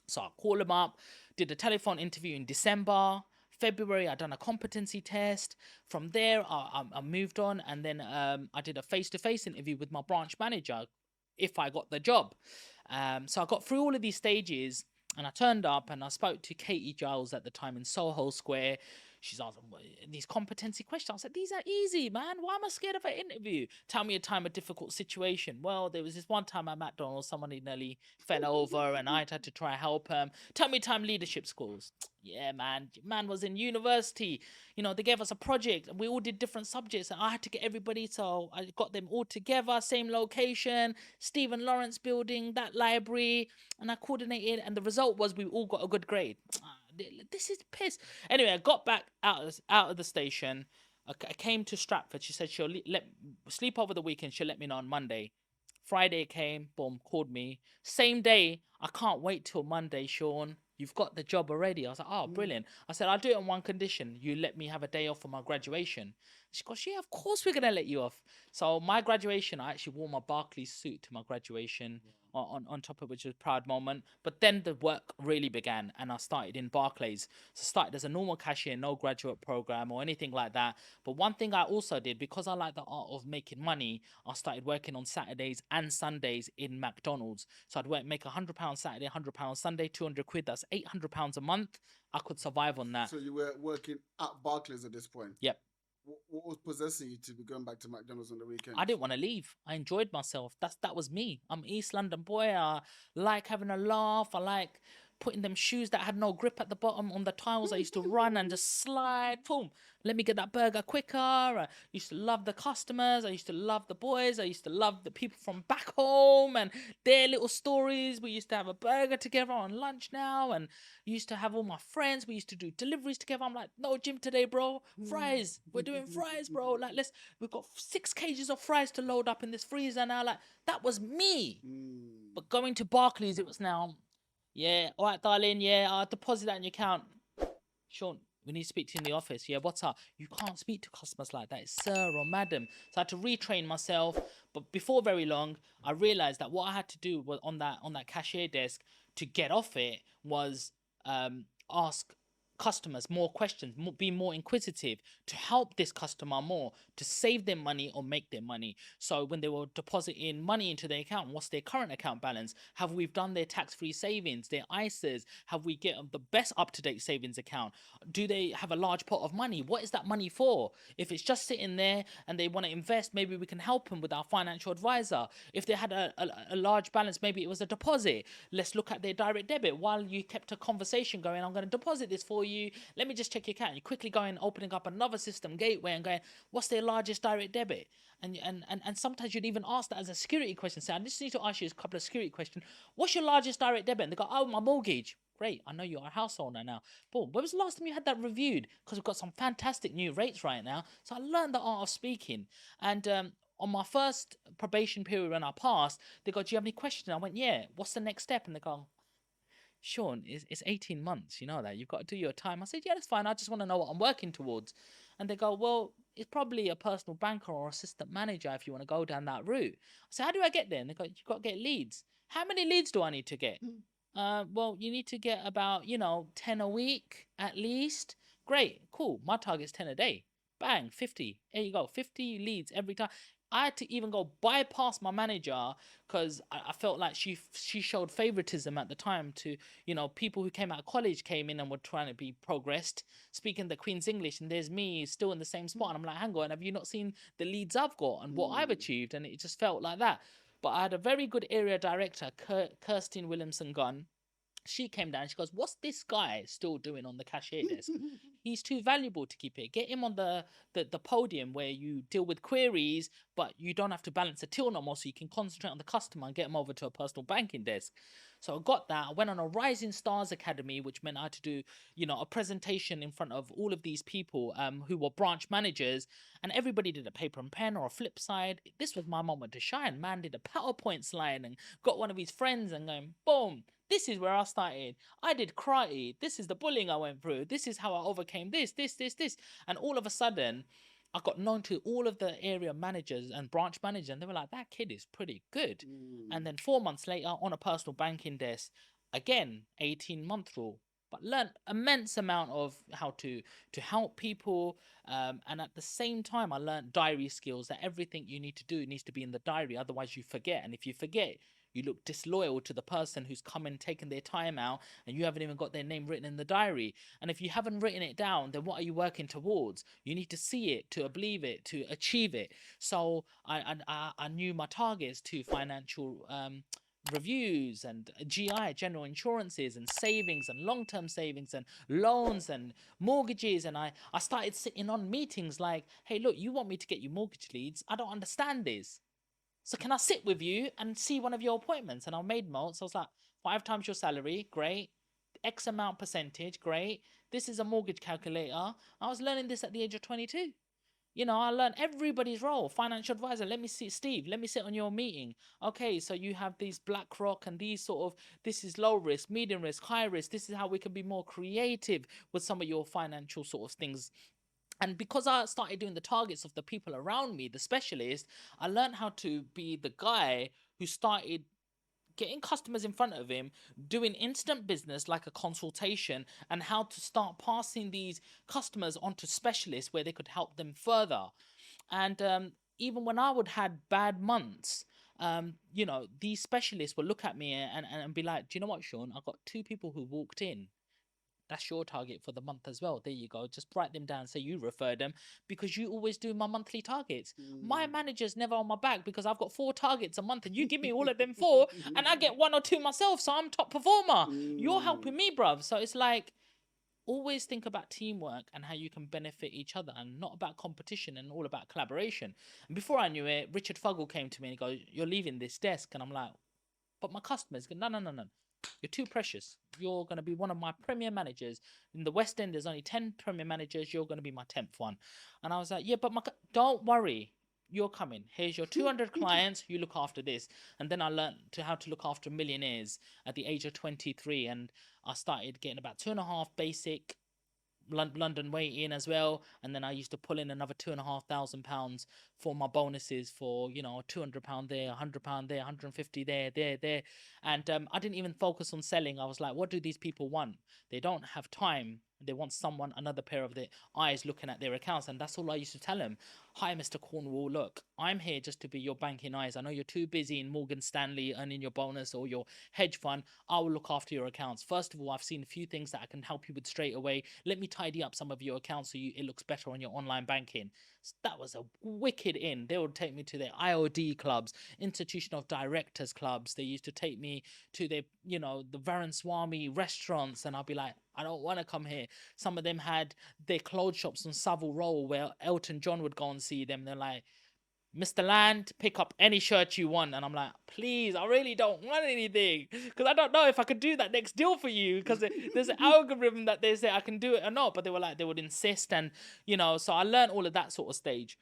So I called him up, did a telephone interview in December. February, I done a competency test. From there, I moved on, and then I did a face-to-face interview with my branch manager if I got the job. So I got through all of these stages, and I turned up, and I spoke to Katie Giles at the time in Soho Square. She's asking these competency questions. I said, these are easy, man. Why am I scared of an interview? Tell me a time, a difficult situation. Well, there was this one time at McDonald's, somebody nearly fell over and I had to try and help him. Tell me time, leadership schools. Yeah, man. Man was in university. They gave us a project and we all did different subjects and I had to get everybody. So I got them all together, same location, Stephen Lawrence building, that library. And I coordinated and the result was we all got a good grade. This is piss. Anyway, I got back out of the station. I came to Stratford. She said she'll sleep over the weekend. She'll let me know on Monday. Friday came. Boom, called me. Same day. I can't wait till Monday, Sean. You've got the job already. I was like, oh, brilliant. I said, I'll do it on one condition. You let me have a day off for my graduation. She goes, yeah, of course we're going to let you off. So my graduation, I actually wore my Barclays suit to my graduation. On top of which was a proud moment. But then the work really began and I started in Barclays. So I started as a normal cashier, no graduate program or anything like that. But one thing I also did, because I like the art of making money, I started working on Saturdays and Sundays in McDonald's. So I'd make £100 Saturday, £100 Sunday, 200 quid. That's £800 a month. I could survive on that. So you were working at Barclays at this point? Yep. What was possessing you to be going back to McDonald's on the weekend? I didn't want to leave. I enjoyed myself. That was me. I'm East London boy. I like having a laugh. I like putting them shoes that had no grip at the bottom on the tiles. I used to run and just slide. Boom. Let me get that burger quicker. I used to love the customers. I used to love the boys. I used to love the people from back home and their little stories. We used to have a burger together on lunch now and used to have all my friends. We used to do deliveries together. I'm like, no gym today, bro. Fries. We're doing fries, bro. Like, we've got 6 kgs of fries to load up in this freezer now. Like, that was me. But going to Barclays, it was now, yeah, all right, darling, yeah, I'll deposit that in your account. Sean, we need to speak to you in the office. Yeah, what's up? You can't speak to customers like that. It's sir or madam. So I had to retrain myself. But before very long, I realized that what I had to do was on that cashier desk to get off it was ask customers more questions, be more inquisitive, to help this customer more, to save them money or make them money. So when they were depositing money into their account, what's their current account balance? Have we done their tax-free savings, their ISAs? Have we get the best up-to-date savings account? Do they have a large pot of money? What is that money for? If it's just sitting there and they want to invest, maybe we can help them with our financial advisor. If they had a large balance, maybe it was a deposit. Let's look at their direct debit. While you kept a conversation going, I'm going to deposit this for you. Let me just check your account. You quickly going, opening up another system, Gateway, and going, what's their largest direct debit? And sometimes you'd even ask that as a security question. Say, I just need to ask you a couple of security questions. What's your largest direct debit? And they go, oh, my mortgage. Great, I know you're a house owner now. But when was the last time you had that reviewed? Because we've got some fantastic new rates right now. So I learned the art of speaking. And on my first probation period when I passed, they go, do you have any questions? I went, yeah, what's the next step? And they go, Sean, it's 18 months, you know that. You've got to do your time. I said, yeah, that's fine. I just want to know what I'm working towards. And they go, well, it's probably a personal banker or assistant manager if you want to go down that route. I said, how do I get there? And they go, you've got to get leads. How many leads do I need to get? Well, you need to get about, 10 a week at least. Great, cool. My target's 10 a day. Bang, 50. There you go, 50 leads every time. I had to even go bypass my manager because I felt like she showed favoritism at the time to, people who came out of college came in and were trying to be progressed, speaking the Queen's English, and there's me still in the same spot. And I'm like, hang on, have you not seen the leads I've got and what I've achieved? And it just felt like that. But I had a very good area director, Kirsten Williamson Gunn. She came down. She goes, "What's this guy still doing on the cashier desk? He's too valuable to keep it. Get him on the podium where you deal with queries, but you don't have to balance the till no more, so you can concentrate on the customer and get him over to a personal banking desk." So I got that. I went on a Rising Stars Academy, which meant I had to do, a presentation in front of all of these people who were branch managers, and everybody did a paper and pen or a flip side. This was my moment to shine. Man did a PowerPoint slide and got one of his friends and going, boom. This is where I started. I did karate. This is the bullying I went through. This is how I overcame this. And all of a sudden, I got known to all of the area managers and branch managers, and they were like, that kid is pretty good. And then 4 months later, on a personal banking desk, again, 18-month rule, but learned immense amount of how to help people. And at the same time, I learned diary skills, that everything you need to do needs to be in the diary. Otherwise, you forget. And if you forget, you look disloyal to the person who's come and taken their time out, and you haven't even got their name written in the diary. And if you haven't written it down, then what are you working towards? You need to see it, to believe it, to achieve it. So I knew my targets to financial reviews and GI, general insurances, and savings and long-term savings and loans and mortgages. And I started sitting on meetings like, hey, look, you want me to get you mortgage leads? I don't understand this. So can I sit with you and see one of your appointments? And I made notes. I was like, 5 times your salary, great. X amount percentage, great. This is a mortgage calculator. I was learning this at the age of 22. I learned everybody's role. Financial advisor, let me see, Steve, let me sit on your meeting. Okay, so you have these BlackRock and these sort of, this is low risk, medium risk, high risk. This is how we can be more creative with some of your financial sort of things. And because I started doing the targets of the people around me, the specialist, I learned how to be the guy who started getting customers in front of him, doing instant business like a consultation, and how to start passing these customers onto specialists where they could help them further. And even when I would had bad months, these specialists would look at me and be like, do you know what, Sean? I've got 2 people who walked in. That's your target for the month as well. There you go. Just write them down. Say you refer them, because you always do my monthly targets. My manager's never on my back because I've got 4 targets a month and you give me all of them 4 and I get 1 or 2 myself. So I'm top performer. You're helping me, bruv. So it's like, always think about teamwork and how you can benefit each other, and not about competition, and all about collaboration. And before I knew it, Richard Fuggle came to me and he goes, you're leaving this desk. And I'm like, but my customers go, no. You're too precious. You're going to be one of my premier managers. In the West End, there's only 10 premier managers. You're going to be my 10th one. And I was like, yeah, but don't worry. You're coming. Here's your 200 clients. You look after this. And then I learned how to look after millionaires at the age of 23. And I started getting about 2.5 basic London way in as well, and then I used to pull in another £2,500 for my bonuses for £200 there, £100 there, £150 there, and I didn't even focus on selling. I was like, what do these people want? They don't have time They want someone, another pair of the eyes looking at their accounts. And that's all I used to tell them. Hi, Mr. Cornwall. Look, I'm here just to be your banking eyes. I know you're too busy in Morgan Stanley earning your bonus or your hedge fund. I will look after your accounts. First of all, I've seen a few things that I can help you with straight away. Let me tidy up some of your accounts so it looks better on your online banking. So that was a wicked in. They would take me to their IOD clubs, institutional directors clubs. They used to take me to their, the Swami restaurants, and I'll be like, I don't want to come here. Some of them had their clothes shops on Savile Row where Elton John would go and see them. They're like, Mr. Land, pick up any shirt you want. And I'm like, please, I really don't want anything. Because I don't know if I could do that next deal for you. Because there's an algorithm that they say I can do it or not. But they were like, they would insist. And, so I learned all of that sort of stage.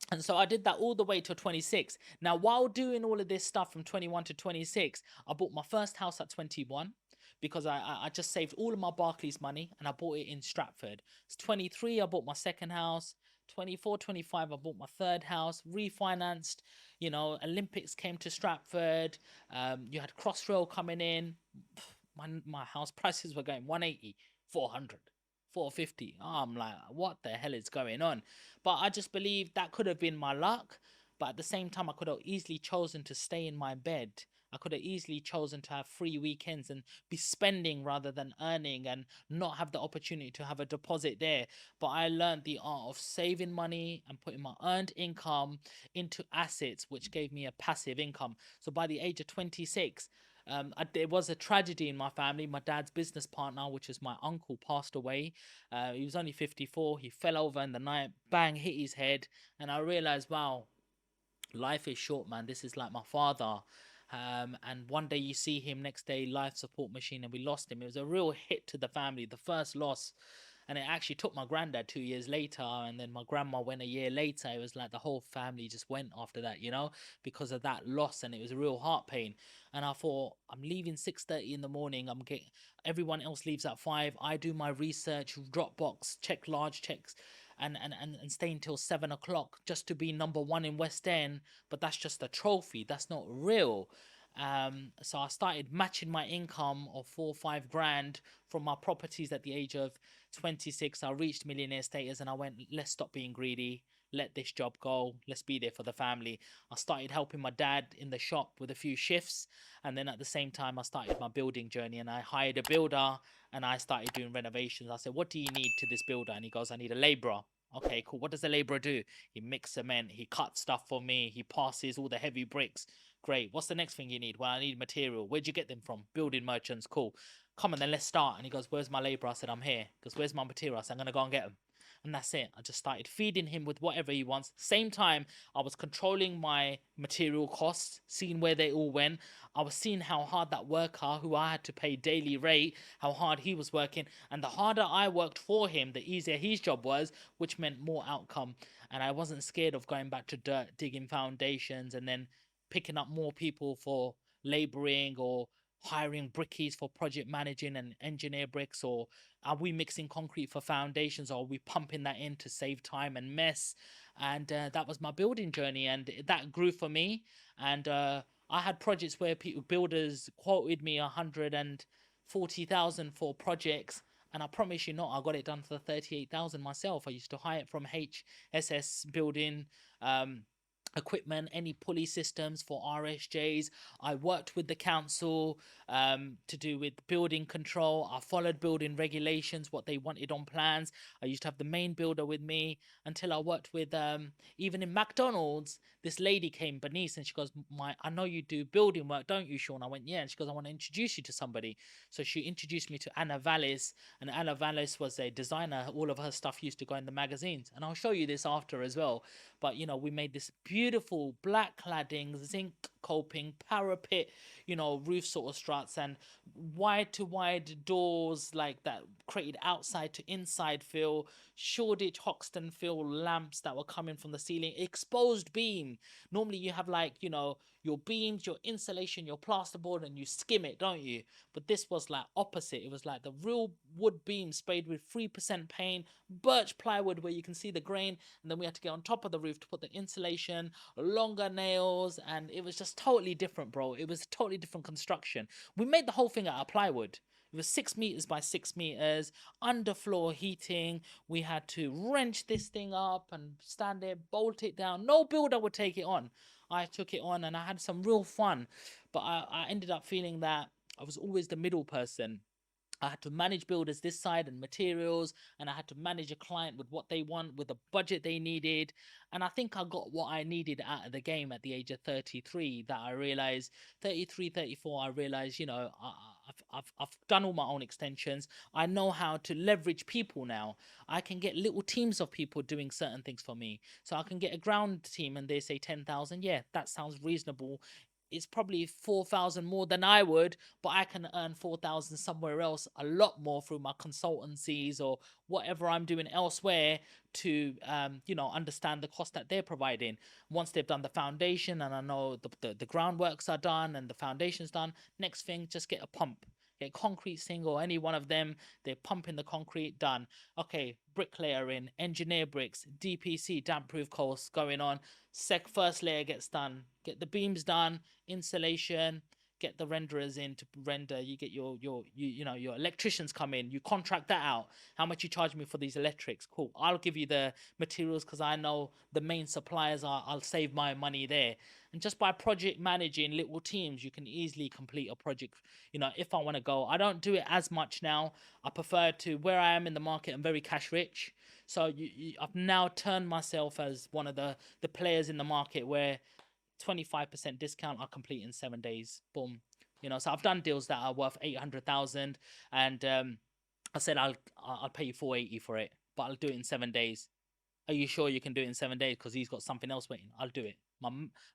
And so I did that all the way to 26. Now, while doing all of this stuff from 21 to 26, I bought my first house at 21 because I just saved all of my Barclays money and I bought it in Stratford. It's 23, I bought my second house. 24, 25, I bought my third house, refinanced. Olympics came to Stratford. You had Crossrail coming in. My house prices were going 180, 400. 450. I'm like, what the hell is going on? But I just believe that could have been my luck. But at the same time, I could have easily chosen to stay in my bed. I could have easily chosen to have free weekends and be spending rather than earning and not have the opportunity to have a deposit there. But I learned the art of saving money and putting my earned income into assets, which gave me a passive income. So by the age of 26, there was a tragedy in my family. My dad's business partner, which was my uncle, passed away. He was only 54. He fell over in the night, bang, hit his head. And I realized, wow, life is short, man. This is like my father. And one day you see him, next day, life support machine, and we lost him. It was a real hit to the family, the first loss. And it actually took my granddad 2 years later, and then my grandma went a year later. It was like the whole family just went after that, because of that loss, and it was a real heart pain. And I thought, I'm leaving 6:30 in the morning. Everyone else leaves at 5. I do my research, Dropbox, check large checks, and stay until 7 o'clock just to be number one in West End. But that's just a trophy. That's not real. So I started matching my income of 4 or 5 grand from my properties at the age of 26. I reached millionaire status and I went, let's stop being greedy. Let this job go. Let's be there for the family. I started helping my dad in the shop with a few shifts. And then at the same time, I started my building journey and I hired a builder and I started doing renovations. I said, what do you need to this builder? And he goes, I need a laborer. Okay, cool. What does the laborer do? He mixes cement. He cuts stuff for me. He passes all the heavy bricks. Great. What's the next thing you need? Well, I need material. Where'd you get them from? Building merchants. Cool. Come on, then let's start. And he goes, where's my laborer? I said, I'm here. He goes, where's my material? I said, I'm going to go and get them. And that's it. I just started feeding him with whatever he wants. Same time, I was controlling my material costs, seeing where they all went. I was seeing how hard that worker, who I had to pay daily rate, how hard he was working. And the harder I worked for him, the easier his job was, which meant more outcome. And I wasn't scared of going back to dirt, digging foundations, and then picking up more people for laboring or hiring brickies for project managing and engineer bricks, or are we mixing concrete for foundations, or are we pumping that in to save time and mess? And that was my building journey, and that grew for me. And I had projects where builders quoted me 140,000 for projects, and I promise you not, I got it done for 38,000 myself. I used to hire it from HSS Building. Equipment, any pulley systems for RSJs. I worked with the council to do with building control. I followed building regulations, what they wanted on plans. I used to have the main builder with me until I worked with even in McDonald's. This lady came, Bernice, and she goes, I know you do building work, don't you, Sean? I went, yeah. And she goes, I want to introduce you to somebody. So she introduced me to Anna Vallis, and Anna Vallis was a designer. All of her stuff used to go in the magazines, and I'll show you this after as well. But we made this beautiful black cladding, zinc coping, parapet, roof sort of struts, and wide to wide doors like that created outside to inside feel, Shoreditch Hoxton feel lamps that were coming from the ceiling, exposed beam. Normally you have your beams, your insulation, your plasterboard, and you skim it, don't you? But this was like opposite. It was like the real wood beam sprayed with 3% paint, birch plywood where you can see the grain, and then we had to get on top of the roof to put the insulation, longer nails, and it was just totally different, bro. It was a totally different construction. We made the whole thing out of plywood. It was 6 meters by 6 meters, underfloor heating. We had to wrench this thing up and stand there, bolt it down. No builder would take it on. I took it on and I had some real fun. But I ended up feeling that I was always the middle person. I had to manage builders this side and materials, and I had to manage a client with what they want, with the budget they needed. And I think I got what I needed out of the game at the age of 33. That I realized 33, 34, I realized, I've done all my own extensions. I know how to leverage people now. I can get little teams of people doing certain things for me. So I can get a ground team and they say 10,000. Yeah, that sounds reasonable. It's probably 4,000 more than I would, but I can earn 4,000 somewhere else, a lot more through my consultancies or whatever I'm doing elsewhere to, understand the cost that they're providing. Once they've done the foundation and I know the groundworks are done and the foundation's done, next thing, just get a pump. Get concrete single, any one of them, they're pumping the concrete, done. Okay, bricklayer in, engineer bricks, DPC, damp proof course going on. First layer gets done, get the beams done, insulation, get the renderers in to render. You get your electricians come in, you contract that out. How much you charge me for these electrics? Cool, I'll give you the materials because I know the main suppliers are. I'll save my money there. And just by project managing little teams, you can easily complete a project. If I want to go, I don't do it as much now. I prefer to, where I am in the market, I'm very cash rich. So I've now turned myself as one of the players in the market where 25% discount I complete in 7 days. Boom. So I've done deals that are worth 800,000, and I said I'll pay you 480 for it, but I'll do it in 7 days. Are you sure you can do it in 7 days? Because he's got something else waiting. I'll do it.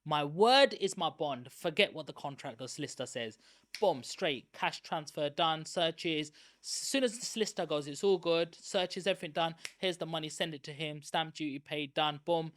My word is my bond. Forget what the contract or solicitor says. Boom, straight cash transfer done. Searches. As soon as the solicitor goes, it's all good. Searches, everything done. Here's the money. Send it to him. Stamp duty paid. Done. Boom.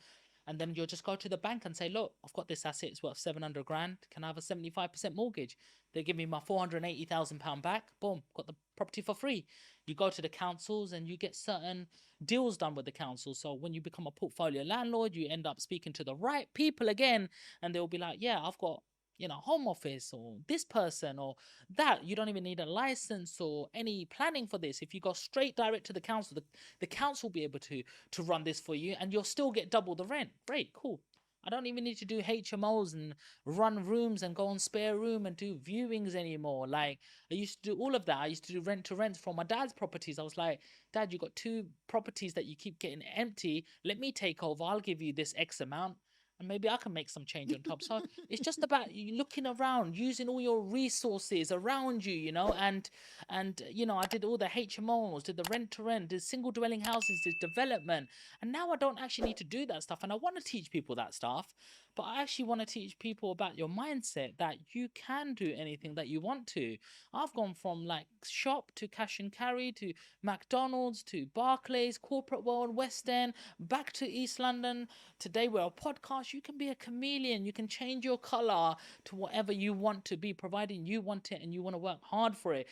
And then you'll just go to the bank and say, look, I've got this asset. It's worth 700 grand. Can I have a 75% mortgage? They give me my £480,000 back. Boom, got the property for free. You go to the councils and you get certain deals done with the council. So when you become a portfolio landlord, you end up speaking to the right people again, and they'll be like, yeah, I've got home office or this person or that. You don't even need a license or any planning for this. If you go straight direct to the council, the council will be able to run this for you, and you'll still get double the rent. Great, cool. I don't even need to do HMOs and run rooms and go on spare room and do viewings anymore. Like, I used to do all of that. I used to do rent to rent from my dad's properties. I was like, Dad, you got two properties that you keep getting empty. Let me take over. I'll give you this X amount, and maybe I can make some change on top. So it's just about you looking around, using all your resources around you, and I did all the HMOs, did the rent to rent, did single dwelling houses, did development, and now I don't actually need to do that stuff. And I want to teach people that stuff, but I actually want to teach people about your mindset that you can do anything that you want to. I've gone from like shop to cash and carry to McDonald's to Barclays, Corporate World, West End, back to East London. Today we're a podcast. You can be a chameleon. You can change your color to whatever you want to be, providing you want it and you want to work hard for it.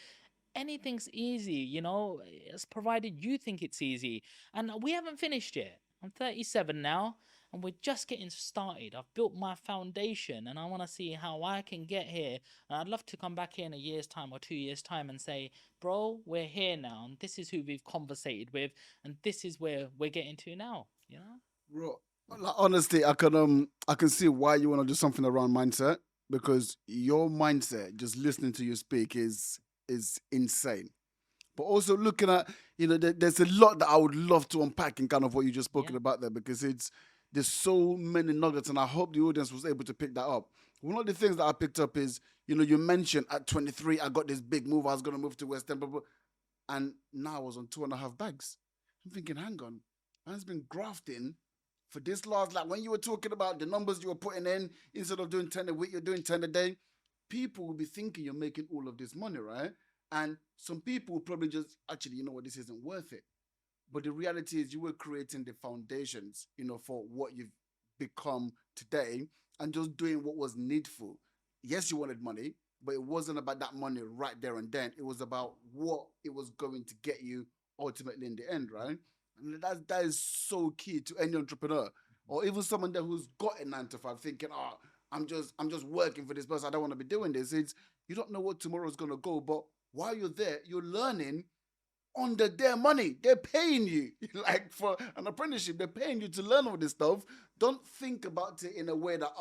Anything's easy, it's provided you think it's easy. And we haven't finished yet. I'm 37 now, and we're just getting started. I've built my foundation, and I want to see how I can get here. And I'd love to come back here in a year's time or 2 years' time and say, bro, we're here now, and this is who we've conversated with, and this is where we're getting to now. Bro, like, honestly, I can see why you want to do something around mindset, because your mindset, just listening to you speak, is insane. But also looking at, there's a lot that I would love to unpack in kind of what you just spoken Yeah. about there, because there's so many nuggets, and I hope the audience was able to pick that up. One of the things that I picked up is, you mentioned at 23, I got this big move. I was going to move to West End, and now I was on 2.5 bags. I'm thinking, hang on, man's been grafting for this last, like when you were talking about the numbers you were putting in, instead of doing 10 a week, you're doing 10 a day. People will be thinking you're making all of this money, right? And some people will probably just, actually, you know what, this isn't worth it. But the reality is you were creating the foundations, for what you've become today, and just doing what was needful. Yes, you wanted money, but it wasn't about that money right there and then. It was about what it was going to get you ultimately in the end, right? And that is so key to any entrepreneur, or even someone there who's got a 9 to 5, thinking, I'm just working for this person. I don't want to be doing this. It's, you don't know what tomorrow is gonna go, but while you're there, you're learning under their money. They're paying you like for an apprenticeship. They're paying you to learn all this stuff. Don't think about it in a way that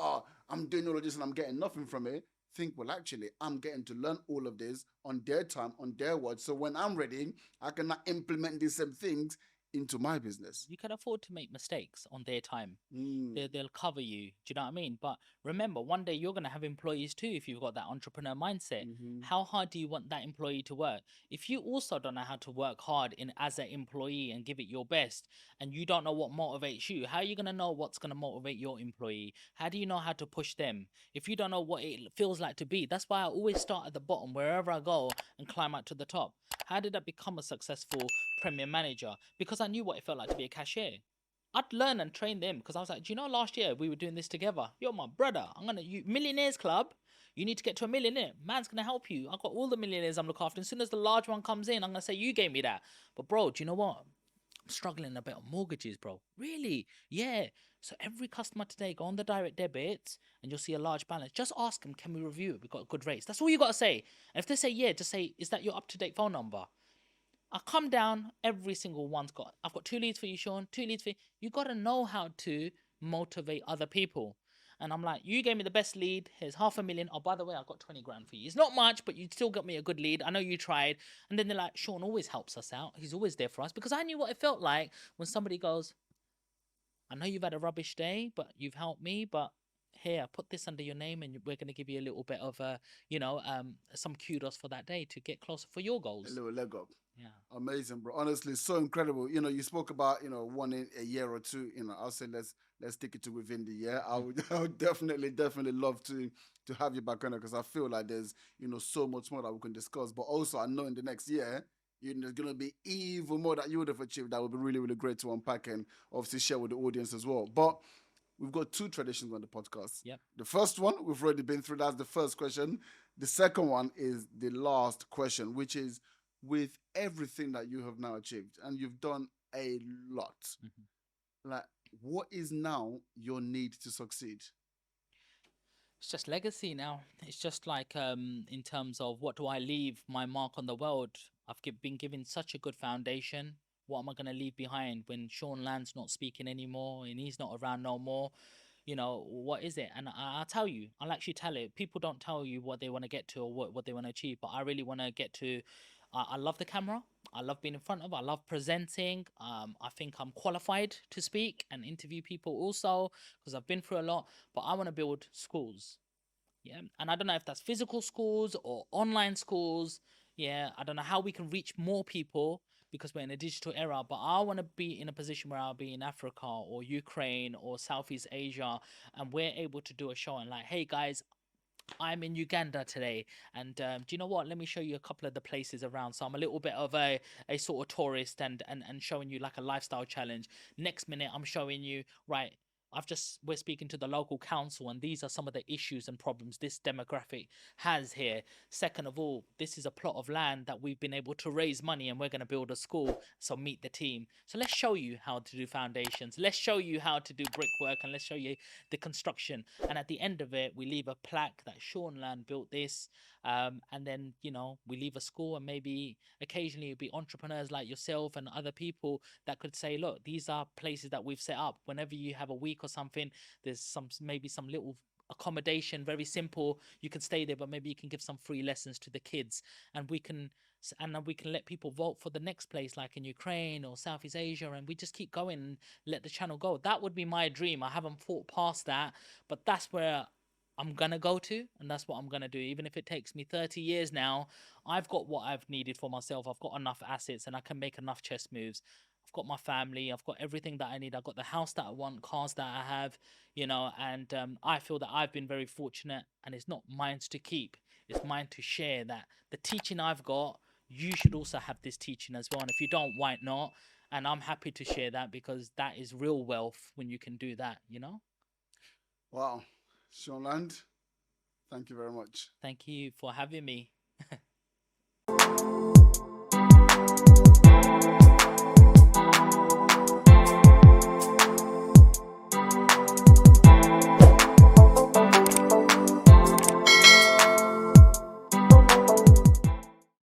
I'm doing all of this and I'm getting nothing from it. Think, well, actually, I'm getting to learn all of this on their time, on their words. So when I'm ready, I can now implement these same things into my business. You can afford to make mistakes on their time. Mm. They'll cover you. Do you know what I mean? But remember, one day you're going to have employees too if you've got that entrepreneur mindset. Mm-hmm. How hard do you want that employee to work? If you also don't know how to work hard in as an employee and give it your best, and you don't know what motivates you, how are you going to know what's going to motivate your employee? How do you know how to push them? If you don't know what it feels like to be, that's why I always start at the bottom wherever I go and climb up to the top. How did I become a successful Premier Manager? Because I knew what it felt like to be a cashier. I'd learn and train them because I was like, do you know, last year we were doing this together. You're my brother. Millionaires Club. You need to get to a millionaire. Man's gonna help you. I've got all the millionaires I'm looking after. As soon as the large one comes in, I'm gonna say you gave me that. But bro, do you know what? I'm struggling a bit on mortgages, bro. Really? Yeah. So every customer today, go on the direct debits and you'll see a large balance. Just ask them, can we review it? We've got good rates. That's all you gotta say. And if they say yeah, just say, is that your up-to-date phone number? I come down, every single one's got, I've got 2 leads for you, Sean, 2 leads for you. You got to know how to motivate other people. And I'm like, you gave me the best lead. Here's 500,000. Oh, by the way, I got 20 grand for you. It's not much, but you still got me a good lead. I know you tried. And then they're like, Sean always helps us out. He's always there for us. Because I knew what it felt like when somebody goes, I know you've had a rubbish day, but you've helped me. But here, put this under your name, and we're going to give you a little bit of, some kudos for that day to get closer for your A goals. little leg up. Yeah. Amazing, bro. Honestly, so incredible. You spoke about, one in a year or two. I'll say let's stick it to within the year. I would definitely love to have you back on it because I feel like there's, so much more that we can discuss. But also I know in the next year, there's gonna be even more that you would have achieved that would be really, really great to unpack and obviously share with the audience as well. But we've got two traditions on the podcast. Yep. The first one we've already been through. That's the first question. The second one is the last question, which is with everything that you have now achieved, and you've done a lot. Like, what is now your need to succeed? It's just legacy now. It's just like in terms of what do I leave my mark on the world? Been given such a good foundation. What am I gonna leave behind when Sean Land's not speaking anymore and he's not around no more? What is it? And I'll tell you, I'll actually tell it. People don't tell you what they want to get to or what they want to achieve, but I really want to get to. I love the camera. I love being in front of. I love presenting. I think I'm qualified to speak and interview people also because I've been through a lot. But I want to build schools. Yeah, and I don't know if that's physical schools or online schools. Yeah, I don't know how we can reach more people because we're in a digital era, but I want to be in a position where I'll be in Africa or Ukraine or Southeast Asia and we're able to do a show and like, hey guys, I'm in Uganda today, and do you know what? Let me show you a couple of the places around. So I'm a little bit of a sort of tourist and showing you like a lifestyle challenge. Next minute, I'm showing you right. We're speaking to the local council, and these are some of the issues and problems this demographic has here. Second of all, this is a plot of land that we've been able to raise money, and we're going to build a school. So meet the team. So let's show you how to do foundations. Let's show you how to do brickwork, and let's show you the construction. And at the end of it, we leave a plaque that Sean Land built this. And then, we leave a school, and maybe occasionally it'll be entrepreneurs like yourself and other people that could say, look, these are places that we've set up. Whenever you have a week or something, there's maybe some little accommodation, very simple. You can stay there, but maybe you can give some free lessons to the kids, and then we can let people vote for the next place, like in Ukraine or Southeast Asia, and we just keep going and let the channel go. That would be my dream. I haven't thought past that, but that's where I'm gonna go to, and that's what I'm gonna do. Even if it takes me 30 years now, I've got what I've needed for myself. I've got enough assets, and I can make enough chess moves. I've got my family. I've got everything that I need. I've got the house that I want, cars that I have, and I feel that I've been very fortunate, and it's not mine to keep. It's mine to share. That the teaching I've got, you should also have this teaching as well. And if you don't, why not? And I'm happy to share that because that is real wealth when you can do that. Wow. Sean Land, thank you very much. Thank you for having me.